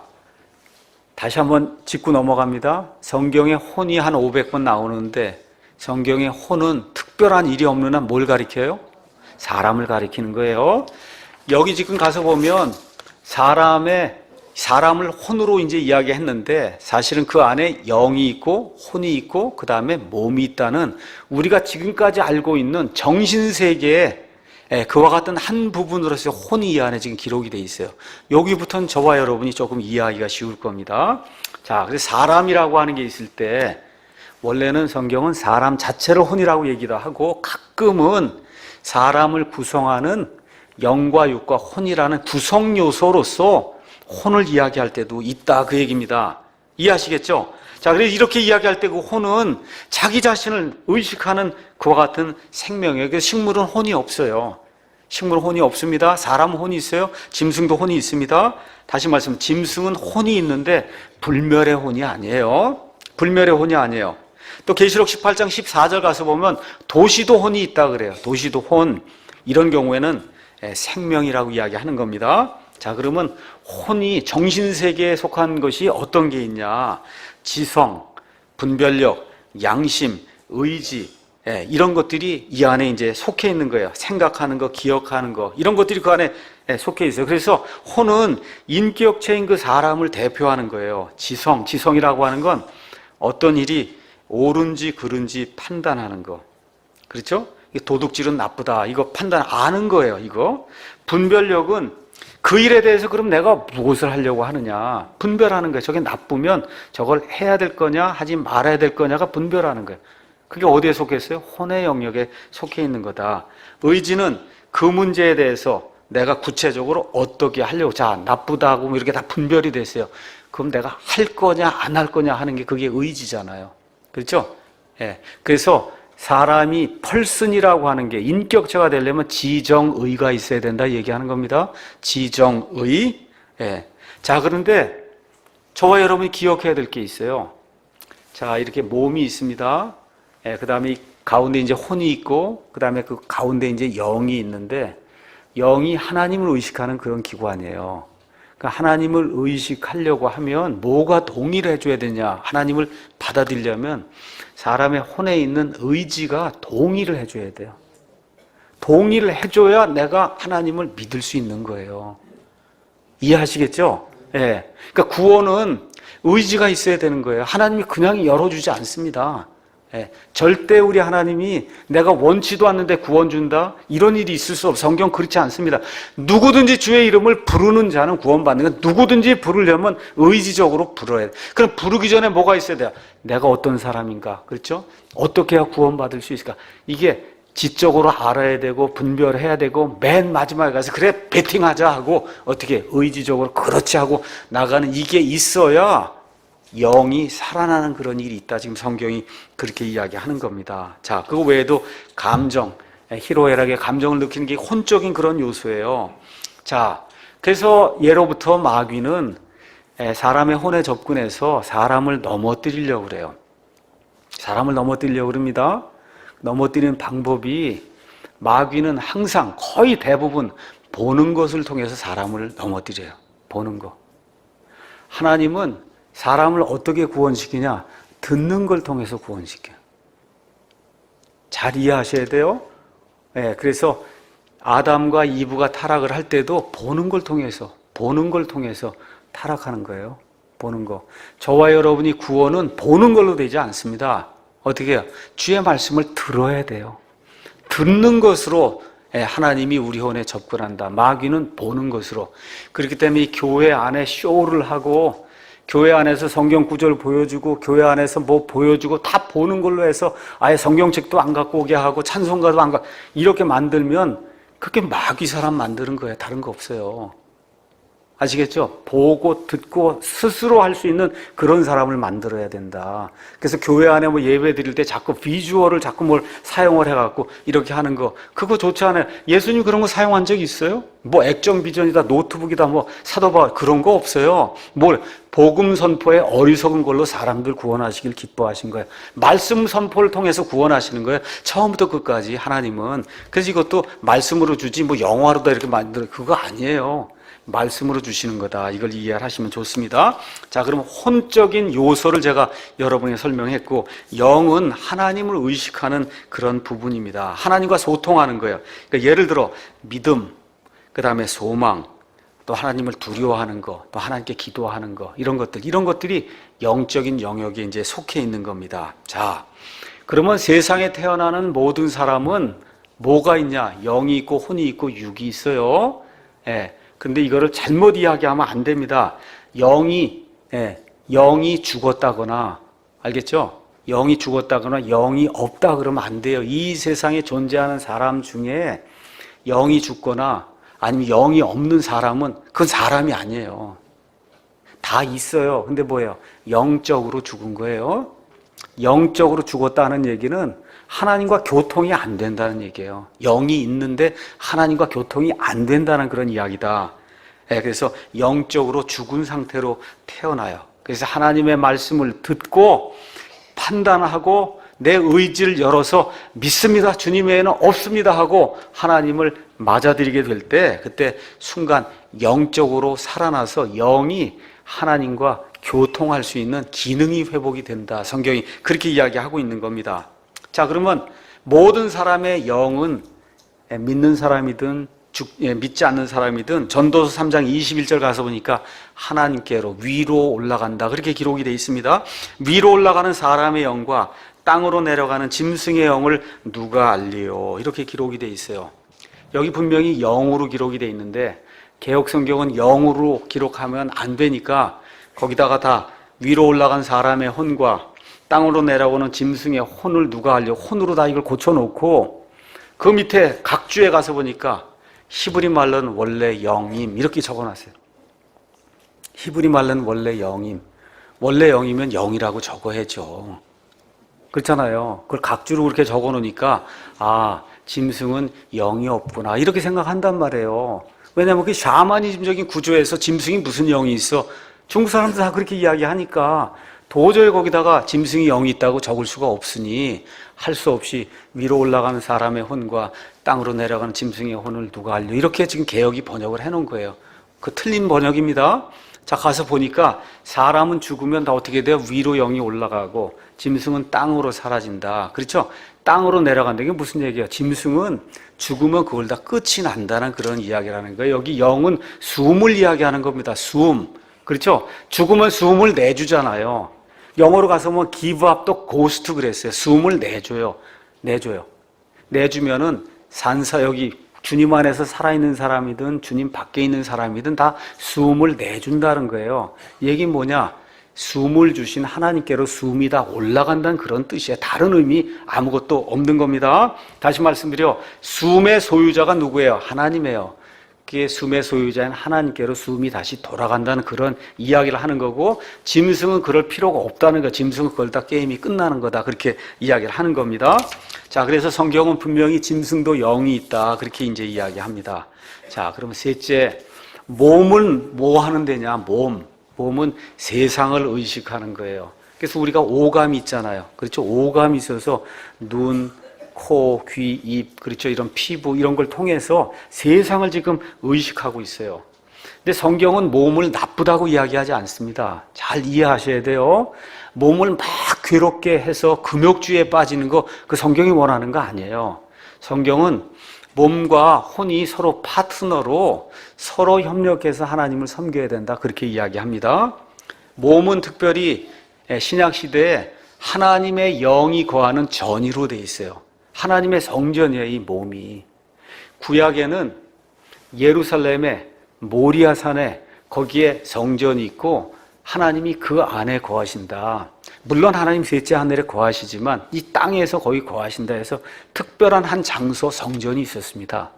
다시 한번 짚고 넘어갑니다. 성경에 혼이 한 500번 나오는데 성경의 혼은 특별한 일이 없는 한 뭘 가리켜요? 사람을 가리키는 거예요. 여기 지금 가서 보면 사람을 혼으로 이제 이야기했는데 사실은 그 안에 영이 있고 혼이 있고 그 다음에 몸이 있다는 우리가 지금까지 알고 있는 정신세계의 그와 같은 한 부분으로서 혼이 이 안에 지금 기록이 돼 있어요. 여기부터는 저와 여러분이 조금 이해하기가 쉬울 겁니다. 자, 그래서 사람이라고 하는 게 있을 때 원래는 성경은 사람 자체를 혼이라고 얘기도 하고 가끔은 사람을 구성하는 영과 육과 혼이라는 구성 요소로서 혼을 이야기할 때도 있다 그 얘기입니다. 이해하시겠죠? 자, 그래서 이렇게 이야기할 때 그 혼은 자기 자신을 의식하는 그와 같은 생명이에요. 그래서 식물은 혼이 없어요. 식물은 혼이 없습니다. 사람은 혼이 있어요. 짐승도 혼이 있습니다. 다시 말씀, 짐승은 혼이 있는데 불멸의 혼이 아니에요. 불멸의 혼이 아니에요. 또 계시록 18장 14절 가서 보면 도시도 혼이 있다 그래요. 도시도 혼. 이런 경우에는 생명이라고 이야기하는 겁니다. 자, 그러면 혼이 정신세계에 속한 것이 어떤 게 있냐? 지성, 분별력, 양심, 의지, 이런 것들이 이 안에 이제 속해 있는 거예요. 생각하는 거, 기억하는 거, 이런 것들이 그 안에 속해 있어요. 그래서 혼은 인격체인 그 사람을 대표하는 거예요. 지성이라고 하는 건 어떤 일이 옳은지 그른지 판단하는 거. 그렇죠? 도둑질은 나쁘다. 이거 아는 거예요, 이거. 분별력은 그 일에 대해서 그럼 내가 무엇을 하려고 하느냐. 분별하는 거예요. 저게 나쁘면 저걸 해야 될 거냐, 하지 말아야 될 거냐가 분별하는 거예요. 그게 어디에 속했어요? 혼의 영역에 속해 있는 거다. 의지는 그 문제에 대해서 내가 구체적으로 어떻게 하려고, 자, 나쁘다고 뭐 이렇게 다 분별이 됐어요. 그럼 내가 할 거냐, 안 할 거냐 하는 게 그게 의지잖아요. 그렇죠? 그래서 사람이 펄슨이라고 하는 게 인격체가 되려면 지정의가 있어야 된다 얘기하는 겁니다. 지정의. 자, 그런데 저와 여러분이 기억해야 될 게 있어요. 자, 이렇게 몸이 있습니다. 그 다음에 가운데 이제 혼이 있고, 그 다음에 그 가운데 이제 영이 있는데, 영이 하나님을 의식하는 그런 기관이에요. 그러니까 하나님을 의식하려고 하면 뭐가 동의를 해줘야 되냐? 하나님을 받아들이려면 사람의 혼에 있는 의지가 동의를 해줘야 돼요. 동의를 해줘야 내가 하나님을 믿을 수 있는 거예요. 이해하시겠죠? 예. 그러니까 구원은 의지가 있어야 되는 거예요. 하나님이 그냥 열어주지 않습니다. 예. 절대 우리 하나님이 내가 원치도 않는데 구원 준다? 이런 일이 있을 수 없어요. 성경 그렇지 않습니다. 누구든지 주의 이름을 부르는 자는 구원받는 거예요. 누구든지 부르려면 의지적으로 부르어야 돼요. 그럼 부르기 전에 뭐가 있어야 돼요? 내가 어떤 사람인가? 그렇죠? 어떻게 해야 구원받을 수 있을까? 이게 지적으로 알아야 되고 분별해야 되고 맨 마지막에 가서 그래 베팅하자 하고 어떻게 의지적으로 그렇지 하고 나가는 이게 있어야 영이 살아나는 그런 일이 있다. 지금 성경이 그렇게 이야기하는 겁니다. 자, 그거 외에도 감정, 희로애락의 감정을 느끼는 게 혼적인 그런 요소예요. 자, 그래서 예로부터 마귀는 사람의 혼에 접근해서 사람을 넘어뜨리려고 그래요. 사람을 넘어뜨리려고 그럽니다. 넘어뜨리는 방법이 마귀는 항상 거의 대부분 보는 것을 통해서 사람을 넘어뜨려요. 보는 거. 하나님은 사람을 어떻게 구원시키냐? 듣는 걸 통해서 구원시켜요. 잘 이해하셔야 돼요. 네, 그래서 아담과 이브가 타락을 할 때도 보는 걸 통해서 타락하는 거예요. 보는 거. 저와 여러분이 구원은 보는 걸로 되지 않습니다. 어떻게 해요? 주의 말씀을 들어야 돼요. 듣는 것으로 하나님이 우리 혼에 접근한다. 마귀는 보는 것으로. 그렇기 때문에 교회 안에 쇼를 하고 교회 안에서 성경 구절 보여주고 교회 안에서 뭐 보여주고 다 보는 걸로 해서 아예 성경책도 안 갖고 오게 하고 찬송가도 안 갖고 이렇게 만들면 그게 마귀 사람 만드는 거예요. 다른 거 없어요. 아시겠죠? 보고 듣고 스스로 할 수 있는 그런 사람을 만들어야 된다. 그래서 교회 안에 뭐 예배 드릴 때 자꾸 비주얼을 자꾸 뭘 사용을 해갖고 이렇게 하는 거 그거 좋지 않아요. 예수님 그런 거 사용한 적 있어요? 뭐 액정 비전이다 노트북이다 뭐 사도 바울 그런 거 없어요. 뭘 복음 선포에 어리석은 걸로 사람들 구원하시길 기뻐하신 거예요. 말씀 선포를 통해서 구원하시는 거예요. 처음부터 끝까지 하나님은. 그래서 이것도 말씀으로 주지 뭐 영화로다 이렇게 만들어 그거 아니에요. 말씀으로 주시는 거다. 이걸 이해하시면 좋습니다. 자, 그러면 혼적인 요소를 제가 여러분에게 설명했고 영은 하나님을 의식하는 그런 부분입니다. 하나님과 소통하는 거예요. 그러니까 예를 들어 믿음, 그 다음에 소망, 또 하나님을 두려워하는 거, 또 하나님께 기도하는 거 이런 것들이 영적인 영역에 이제 속해 있는 겁니다. 자, 그러면 세상에 태어나는 모든 사람은 뭐가 있냐? 영이 있고 혼이 있고 육이 있어요. 예. 근데 이거를 잘못 이야기하면 안 됩니다. 영이 죽었다거나, 알겠죠? 영이 죽었다거나 영이 없다 그러면 안 돼요. 이 세상에 존재하는 사람 중에 영이 죽거나 아니면 영이 없는 사람은 그건 사람이 아니에요. 다 있어요. 근데 뭐예요? 영적으로 죽은 거예요. 영적으로 죽었다는 얘기는 하나님과 교통이 안 된다는 얘기예요. 영이 있는데 하나님과 교통이 안 된다는 그런 이야기다. 그래서 영적으로 죽은 상태로 태어나요. 그래서 하나님의 말씀을 듣고 판단하고 내 의지를 열어서 믿습니다. 주님 외에는 없습니다 하고 하나님을 맞아들이게 될 때 그때 순간 영적으로 살아나서 영이 하나님과 교통할 수 있는 기능이 회복이 된다. 성경이 그렇게 이야기하고 있는 겁니다. 자, 그러면 모든 사람의 영은 믿는 사람이든 믿지 않는 사람이든 전도서 3장 21절 가서 보니까 하나님께로 위로 올라간다. 그렇게 기록이 되어 있습니다. 위로 올라가는 사람의 영과 땅으로 내려가는 짐승의 영을 누가 알리요? 이렇게 기록이 되어 있어요. 여기 분명히 영으로 기록이 되어 있는데 개역성경은 영으로 기록하면 안 되니까 거기다가 다 위로 올라간 사람의 혼과 땅으로 내려오는 짐승의 혼을 누가 알려? 혼으로 다 이걸 고쳐놓고 그 밑에 각주에 가서 보니까 히브리 말로는 원래 영임 이렇게 적어놨어요. 히브리 말로는 원래 영임. 원래 영이면 영이라고 적어야죠. 그렇잖아요. 그걸 각주로 그렇게 적어놓으니까 아, 짐승은 영이 없구나 이렇게 생각한단 말이에요. 왜냐하면 그 샤머니즘적인 구조에서 짐승이 무슨 영이 있어? 중국 사람들 다 그렇게 이야기하니까 도저히 거기다가 짐승이 영이 있다고 적을 수가 없으니 할 수 없이 위로 올라가는 사람의 혼과 땅으로 내려가는 짐승의 혼을 누가 알려? 이렇게 지금 개역이 번역을 해놓은 거예요. 그 틀린 번역입니다. 자, 가서 보니까 사람은 죽으면 다 어떻게 돼요? 위로 영이 올라가고 짐승은 땅으로 사라진다. 그렇죠? 땅으로 내려간다. 이게 무슨 얘기야? 짐승은 죽으면 그걸 다 끝이 난다는 그런 이야기라는 거예요. 여기 영은 숨을 이야기하는 겁니다. 숨. 그렇죠? 죽으면 숨을 내주잖아요. 영어로 가서 뭐 give up the ghost 그랬어요. 숨을 내줘요. 내주면은 여기 주님 안에서 살아있는 사람이든 주님 밖에 있는 사람이든 다 숨을 내준다는 거예요. 얘기 뭐냐? 숨을 주신 하나님께로 숨이 다 올라간다는 그런 뜻이에요. 다른 의미 아무것도 없는 겁니다. 다시 말씀드려, 숨의 소유자가 누구예요? 하나님이에요. 그게 숨의 소유자인 하나님께로 숨이 다시 돌아간다는 그런 이야기를 하는 거고, 짐승은 그럴 필요가 없다는 거. 짐승은 그걸 다 게임이 끝나는 거다. 그렇게 이야기를 하는 겁니다. 자, 그래서 성경은 분명히 짐승도 영이 있다. 그렇게 이제 이야기합니다. 자, 그러면 셋째, 몸은 뭐 하는 데냐? 몸은 세상을 의식하는 거예요. 그래서 우리가 오감이 있잖아요. 그렇죠? 오감이 있어서 눈, 코, 귀, 입, 그렇죠? 이런 피부, 이런 걸 통해서 세상을 지금 의식하고 있어요. 근데 성경은 몸을 나쁘다고 이야기하지 않습니다. 잘 이해하셔야 돼요. 몸을 막 괴롭게 해서 금욕주의에 빠지는 거, 그 성경이 원하는 거 아니에요. 성경은 몸과 혼이 서로 파트너로 서로 협력해서 하나님을 섬겨야 된다. 그렇게 이야기합니다. 몸은 특별히 신약시대에 하나님의 영이 거하는 전이로 돼 있어요. 하나님의 성전이에요, 이 몸이. 구약에는 예루살렘에 모리아산에 거기에 성전이 있고 하나님이 그 안에 거하신다. 물론 하나님 셋째 하늘에 거하시지만 이 땅에서 거기 거하신다 해서 특별한 한 장소 성전이 있었습니다.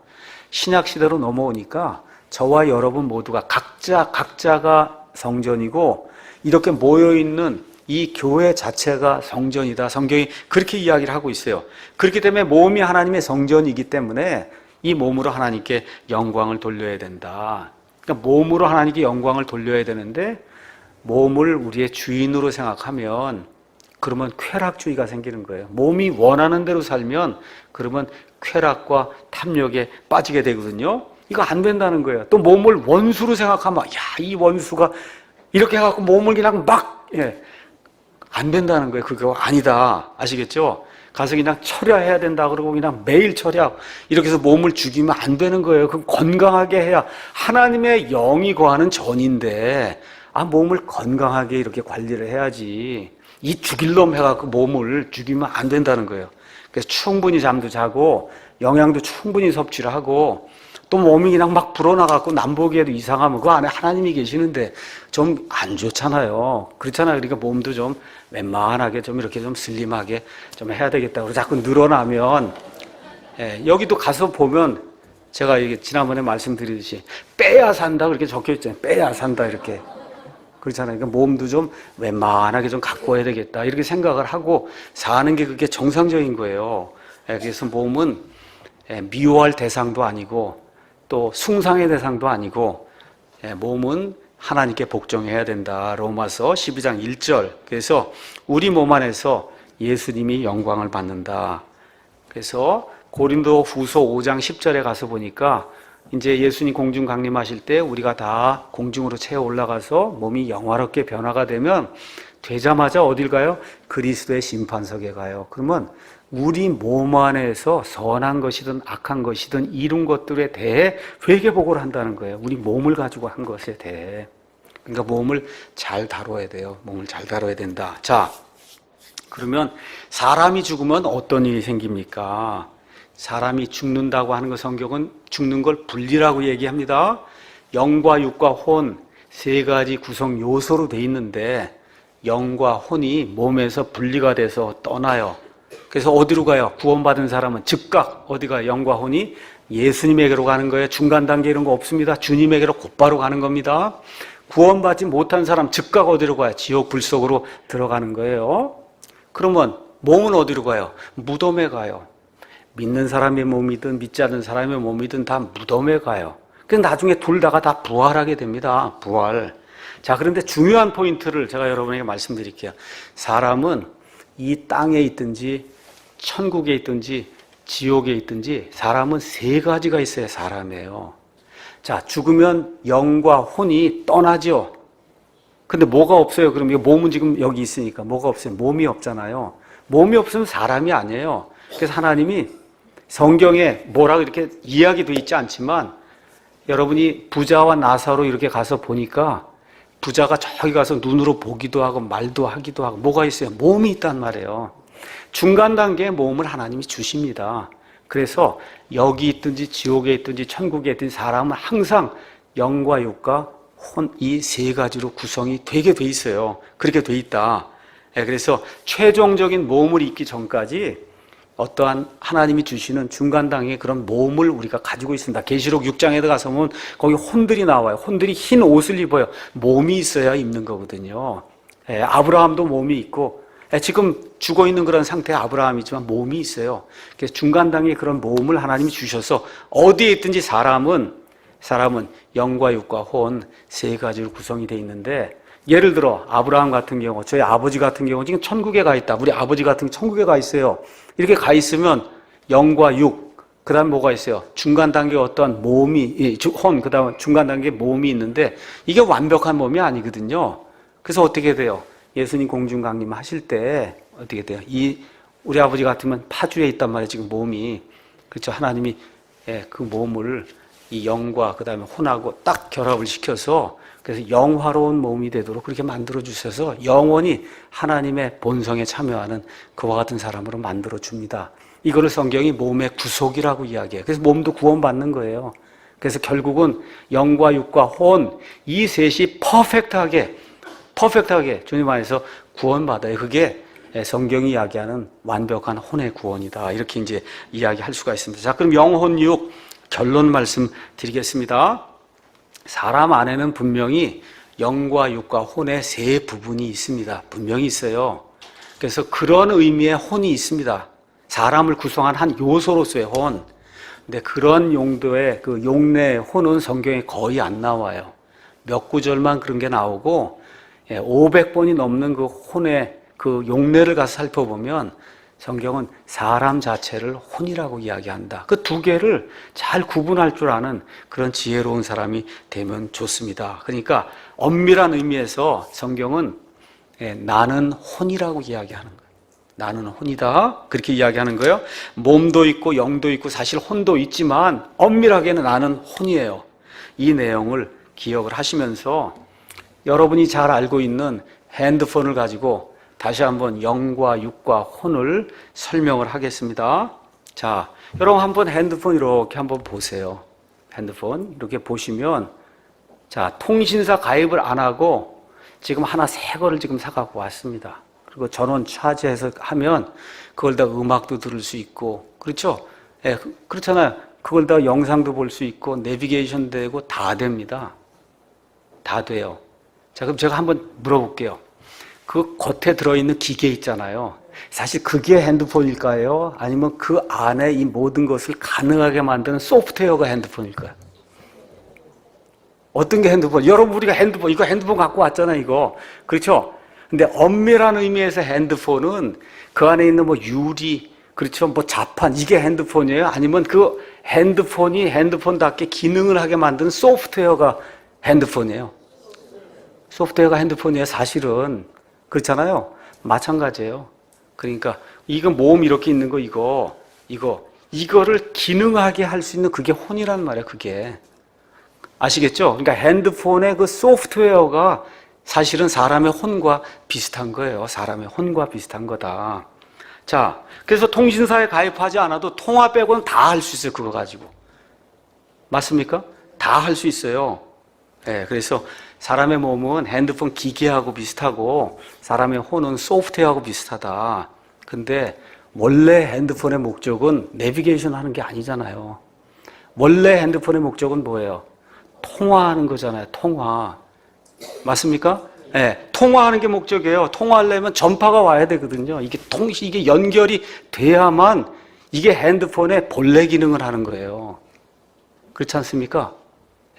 신약 시대로 넘어오니까 저와 여러분 모두가 각자가 성전이고 이렇게 모여 있는 이 교회 자체가 성전이다. 성경이 그렇게 이야기를 하고 있어요. 그렇기 때문에 몸이 하나님의 성전이기 때문에 이 몸으로 하나님께 영광을 돌려야 된다. 그러니까 몸으로 하나님께 영광을 돌려야 되는데 몸을 우리의 주인으로 생각하면 그러면 쾌락주의가 생기는 거예요. 몸이 원하는 대로 살면 그러면 쾌락과 탐욕에 빠지게 되거든요. 이거 안 된다는 거예요. 또 몸을 원수로 생각하면 이 원수가 이렇게 해갖고 몸을 그냥 막 안 된다는 거예요. 그거 아니다. 아시겠죠? 가서 그냥 철야해야 된다 그러고 그냥 매일 철야 이렇게 해서 몸을 죽이면 안 되는 거예요. 그럼 건강하게 해야 하나님의 영이 거하는 전인데 몸을 건강하게 이렇게 관리를 해야지 이 죽일 놈 해갖고 몸을 죽이면 안 된다는 거예요. 그래서 충분히 잠도 자고 영양도 충분히 섭취를 하고 또 몸이 그냥 막 불어나갖고 남 보기에도 이상하면 그 안에 하나님이 계시는데 좀 안 좋잖아요. 그렇잖아요. 그러니까 몸도 좀 웬만하게 좀 이렇게 좀 슬림하게 좀 해야 되겠다고 자꾸 늘어나면 여기도 가서 보면 제가 이게 지난번에 말씀드리듯이 빼야 산다 그렇게 적혀 있잖아요. 빼야 산다 이렇게. 그렇잖아요. 그러니까 몸도 좀 웬만하게 좀 갖고 와야 되겠다 이렇게 생각을 하고 사는 게 그게 정상적인 거예요. 그래서 몸은 미워할 대상도 아니고 또 숭상의 대상도 아니고 몸은 하나님께 복종해야 된다. 로마서 12장 1절. 그래서 우리 몸 안에서 예수님이 영광을 받는다. 그래서 고린도 후서 5장 10절에 가서 보니까 이제 예수님 공중 강림하실 때 우리가 다 공중으로 채워 올라가서 몸이 영화롭게 변화가 되자마자 어딜 가요? 그리스도의 심판석에 가요. 그러면 우리 몸 안에서 선한 것이든 악한 것이든 이룬 것들에 대해 회개복을 한다는 거예요. 우리 몸을 가지고 한 것에 대해. 그러니까 몸을 잘 다뤄야 돼요. 몸을 잘 다뤄야 된다. 자, 그러면 사람이 죽으면 어떤 일이 생깁니까? 사람이 죽는다고 하는 거 성경은 죽는 걸 분리라고 얘기합니다. 영과 육과 혼 세 가지 구성 요소로 돼 있는데 영과 혼이 몸에서 분리가 돼서 떠나요. 그래서 어디로 가요? 구원받은 사람은 즉각 어디 가요? 영과 혼이 예수님에게로 가는 거예요. 중간 단계 이런 거 없습니다. 주님에게로 곧바로 가는 겁니다. 구원받지 못한 사람 즉각 어디로 가요? 지옥 불 속으로 들어가는 거예요. 그러면 몸은 어디로 가요? 무덤에 가요. 믿는 사람의 몸이든 믿지 않는 사람의 몸이든 다 무덤에 가요. 그 나중에 둘 다가 다 부활하게 됩니다. 부활. 자, 그런데 중요한 포인트를 제가 여러분에게 말씀드릴게요. 사람은 이 땅에 있든지 천국에 있든지 지옥에 있든지 사람은 세 가지가 있어야 사람이에요. 자, 죽으면 영과 혼이 떠나죠. 근데 뭐가 없어요? 그럼 이 몸은 지금 여기 있으니까 뭐가 없어요? 몸이 없잖아요. 몸이 없으면 사람이 아니에요. 그래서 하나님이 성경에 뭐라고 이렇게 이야기도 있지 않지만 여러분이 부자와 나사로 이렇게 가서 보니까 부자가 저기 가서 눈으로 보기도 하고 말도 하기도 하고 뭐가 있어요? 몸이 있단 말이에요. 중간 단계의 몸을 하나님이 주십니다. 그래서 여기 있든지 지옥에 있든지 천국에 있든지 사람은 항상 영과 육과 혼, 이 세 가지로 구성이 되게 돼 있어요. 그렇게 돼 있다. 그래서 최종적인 몸을 잊기 전까지 어떠한 하나님이 주시는 중간 단계의 그런 몸을 우리가 가지고 있습니다. 계시록 6장에 가서 보면 거기 혼들이 나와요. 혼들이 흰 옷을 입어요. 몸이 있어야 입는 거거든요. 아브라함도 몸이 있고 지금 죽어 있는 그런 상태의 아브라함이지만 몸이 있어요. 그래서 중간 단계의 그런 몸을 하나님이 주셔서 어디에 있든지 사람은 영과 육과 혼 세 가지로 구성이 되어 있는데, 예를 들어 아브라함 같은 경우, 저희 아버지 같은 경우 지금 천국에 가 있다. 우리 아버지 같은 경우 천국에 가 있어요. 이렇게 가 있으면 영과 육, 그 다음 뭐가 있어요? 중간 단계에 어떠한 몸이, 혼, 그 다음 중간 단계에 몸이 있는데 이게 완벽한 몸이 아니거든요. 그래서 어떻게 돼요? 예수님 공중강림 하실 때 어떻게 돼요? 우리 아버지 같으면 파주에 있단 말이에요. 지금 몸이. 그렇죠? 하나님이 그 몸을 이 영과 그 다음에 혼하고 딱 결합을 시켜서 그래서 영화로운 몸이 되도록 그렇게 만들어 주셔서 영원히 하나님의 본성에 참여하는 그와 같은 사람으로 만들어 줍니다. 이거를 성경이 몸의 구속이라고 이야기해요. 그래서 몸도 구원받는 거예요. 그래서 결국은 영과 육과 혼, 이 셋이 퍼펙트하게 주님 안에서 구원받아요. 그게 성경이 이야기하는 완벽한 혼의 구원이다. 이렇게 이제 이야기할 수가 있습니다. 자, 그럼 영혼 육 결론 말씀드리겠습니다. 사람 안에는 분명히 영과 육과 혼의 세 부분이 있습니다. 분명히 있어요. 그래서 그런 의미의 혼이 있습니다. 사람을 구성한 한 요소로서의 혼. 근데 그런 용도의 그 용례의 혼은 성경에 거의 안 나와요. 몇 구절만 그런 게 나오고 500번이 넘는 그 혼의 그 용례를 가서 살펴보면 성경은 사람 자체를 혼이라고 이야기한다. 그 두 개를 잘 구분할 줄 아는 그런 지혜로운 사람이 되면 좋습니다. 그러니까 엄밀한 의미에서 성경은 나는 혼이라고 이야기하는 거예요. 나는 혼이다. 그렇게 이야기하는 거예요. 몸도 있고 영도 있고 사실 혼도 있지만 엄밀하게는 나는 혼이에요. 이 내용을 기억을 하시면서 여러분이 잘 알고 있는 핸드폰을 가지고 다시 한번 영과 육과 혼을 설명을 하겠습니다. 자, 여러분 한번 핸드폰 이렇게 한번 보세요. 핸드폰 이렇게 보시면, 자, 통신사 가입을 안 하고 지금 하나 새 거를 지금 사갖고 왔습니다. 그리고 전원 차지해서 하면 그걸 다 음악도 들을 수 있고, 그렇죠? 그렇잖아요. 그걸 다 영상도 볼 수 있고 내비게이션 되고 다 됩니다. 다 돼요. 자, 그럼 제가 한번 물어볼게요. 그 겉에 들어있는 기계 있잖아요. 사실 그게 핸드폰일까요? 아니면 그 안에 이 모든 것을 가능하게 만드는 소프트웨어가 핸드폰일까요? 어떤 게 핸드폰? 여러분, 우리가 이거 핸드폰 갖고 왔잖아요, 이거. 그렇죠? 근데 엄밀한 의미에서 핸드폰은 그 안에 있는 뭐 유리, 그렇죠? 뭐 자판, 이게 핸드폰이에요? 아니면 그 핸드폰이 핸드폰답게 기능을 하게 만드는 소프트웨어가 핸드폰이에요? 소프트웨어가 핸드폰이에요, 사실은. 그렇잖아요. 마찬가지예요. 그러니까 이거 몸 이렇게 있는 거 이거를 기능하게 할 수 있는 그게 혼이란 말이에요. 그게 아시겠죠? 그러니까 핸드폰의 그 소프트웨어가 사실은 사람의 혼과 비슷한 거예요. 사람의 혼과 비슷한 거다. 자, 그래서 통신사에 가입하지 않아도 통화 빼고는 다 할 수 있어요. 그거 가지고. 맞습니까? 다 할 수 있어요. 그래서 사람의 몸은 핸드폰 기계하고 비슷하고 사람의 혼은 소프트웨어하고 비슷하다. 근데 원래 핸드폰의 목적은 내비게이션 하는 게 아니잖아요. 원래 핸드폰의 목적은 뭐예요? 통화하는 거잖아요. 통화. 맞습니까? 통화하는 게 목적이에요. 통화하려면 전파가 와야 되거든요. 이게 연결이 돼야만 이게 핸드폰의 본래 기능을 하는 거예요. 그렇지 않습니까?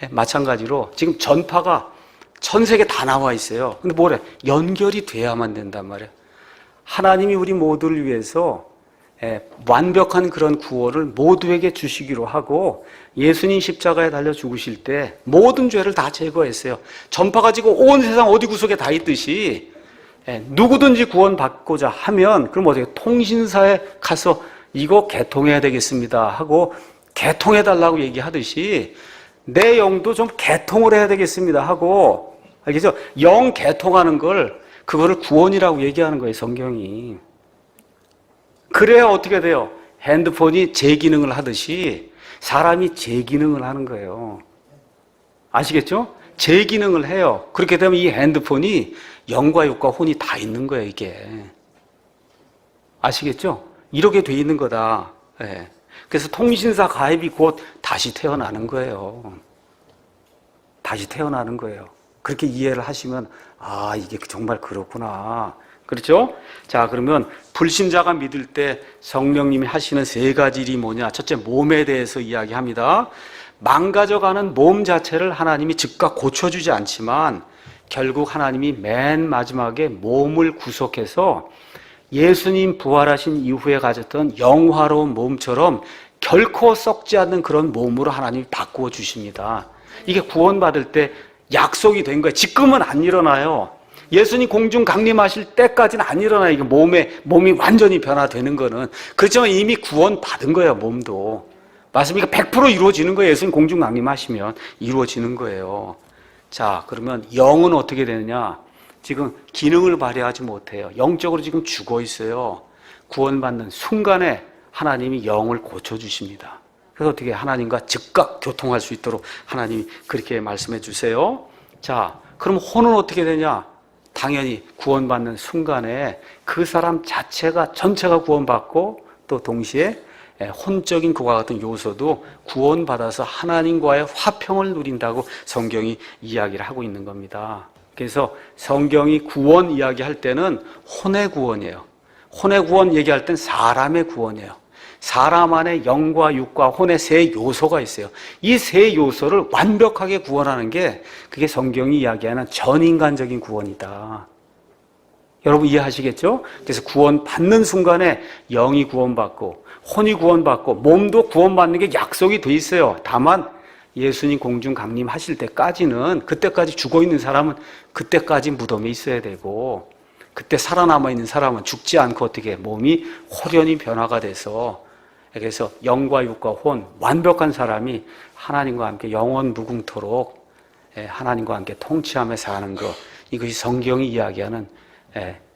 마찬가지로 지금 전파가 전 세계 다 나와 있어요. 근데 뭐래? 연결이 돼야만 된단 말이에요. 하나님이 우리 모두를 위해서 완벽한 그런 구원을 모두에게 주시기로 하고 예수님 십자가에 달려 죽으실 때 모든 죄를 다 제거했어요. 전파가 지금 온 세상 어디 구석에 다 있듯이 누구든지 구원받고자 하면 그럼 어떻게 통신사에 가서 이거 개통해야 되겠습니다 하고 개통해달라고 얘기하듯이 내 영도 좀 개통을 해야 되겠습니다 하고 그래서 영 개통하는 그거를 구원이라고 얘기하는 거예요, 성경이. 그래야 어떻게 돼요? 핸드폰이 제 기능을 하듯이 사람이 제 기능을 하는 거예요. 아시겠죠? 제 기능을 해요. 그렇게 되면 이 핸드폰이 영과 육과 혼이 다 있는 거예요, 이게. 아시겠죠? 이렇게 돼 있는 거다. 예. 그래서 통신사 가입이 곧 다시 태어나는 거예요. 다시 태어나는 거예요. 그렇게 이해를 하시면 이게 정말 그렇구나. 그렇죠? 자, 그러면 불신자가 믿을 때 성령님이 하시는 세 가지 일이 뭐냐? 첫째, 몸에 대해서 이야기합니다. 망가져가는 몸 자체를 하나님이 즉각 고쳐주지 않지만 결국 하나님이 맨 마지막에 몸을 구속해서 예수님 부활하신 이후에 가졌던 영화로운 몸처럼 결코 썩지 않는 그런 몸으로 하나님이 바꾸어 주십니다. 이게 구원받을 때 약속이 된 거예요. 지금은 안 일어나요. 예수님 공중 강림하실 때까지는 안 일어나요. 이게 몸이 완전히 변화되는 거는. 그렇지만 이미 구원받은 거예요, 몸도. 맞습니까? 100% 이루어지는 거예요. 예수님 공중 강림하시면 이루어지는 거예요. 자, 그러면 영은 어떻게 되느냐? 지금 기능을 발휘하지 못해요. 영적으로 지금 죽어 있어요. 구원받는 순간에 하나님이 영을 고쳐주십니다. 그래서 어떻게 하나님과 즉각 교통할 수 있도록 하나님이 그렇게 말씀해 주세요. 자, 그럼 혼은 어떻게 되냐? 당연히 구원받는 순간에 그 사람 자체가 전체가 구원받고 또 동시에 혼적인 그와 같은 요소도 구원받아서 하나님과의 화평을 누린다고 성경이 이야기를 하고 있는 겁니다. 그래서 성경이 구원 이야기할 때는 혼의 구원이에요. 혼의 구원 얘기할 땐 사람의 구원이에요. 사람 안에 영과 육과 혼의 세 요소가 있어요. 이 세 요소를 완벽하게 구원하는 게 그게 성경이 이야기하는 전인간적인 구원이다. 여러분 이해하시겠죠? 그래서 구원받는 순간에 영이 구원받고 혼이 구원받고 몸도 구원받는 게 약속이 돼 있어요. 다만 예수님 공중 강림하실 때까지는, 그때까지 죽어있는 사람은 그때까지 무덤에 있어야 되고, 그때 살아남아 있는 사람은 죽지 않고 어떻게 몸이 홀연히 변화가 돼서, 그래서 영과 육과 혼 완벽한 사람이 하나님과 함께 영원 무궁토록 하나님과 함께 통치하며 사는 것, 이것이 성경이 이야기하는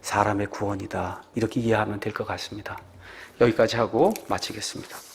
사람의 구원이다. 이렇게 이해하면 될 것 같습니다. 여기까지 하고 마치겠습니다.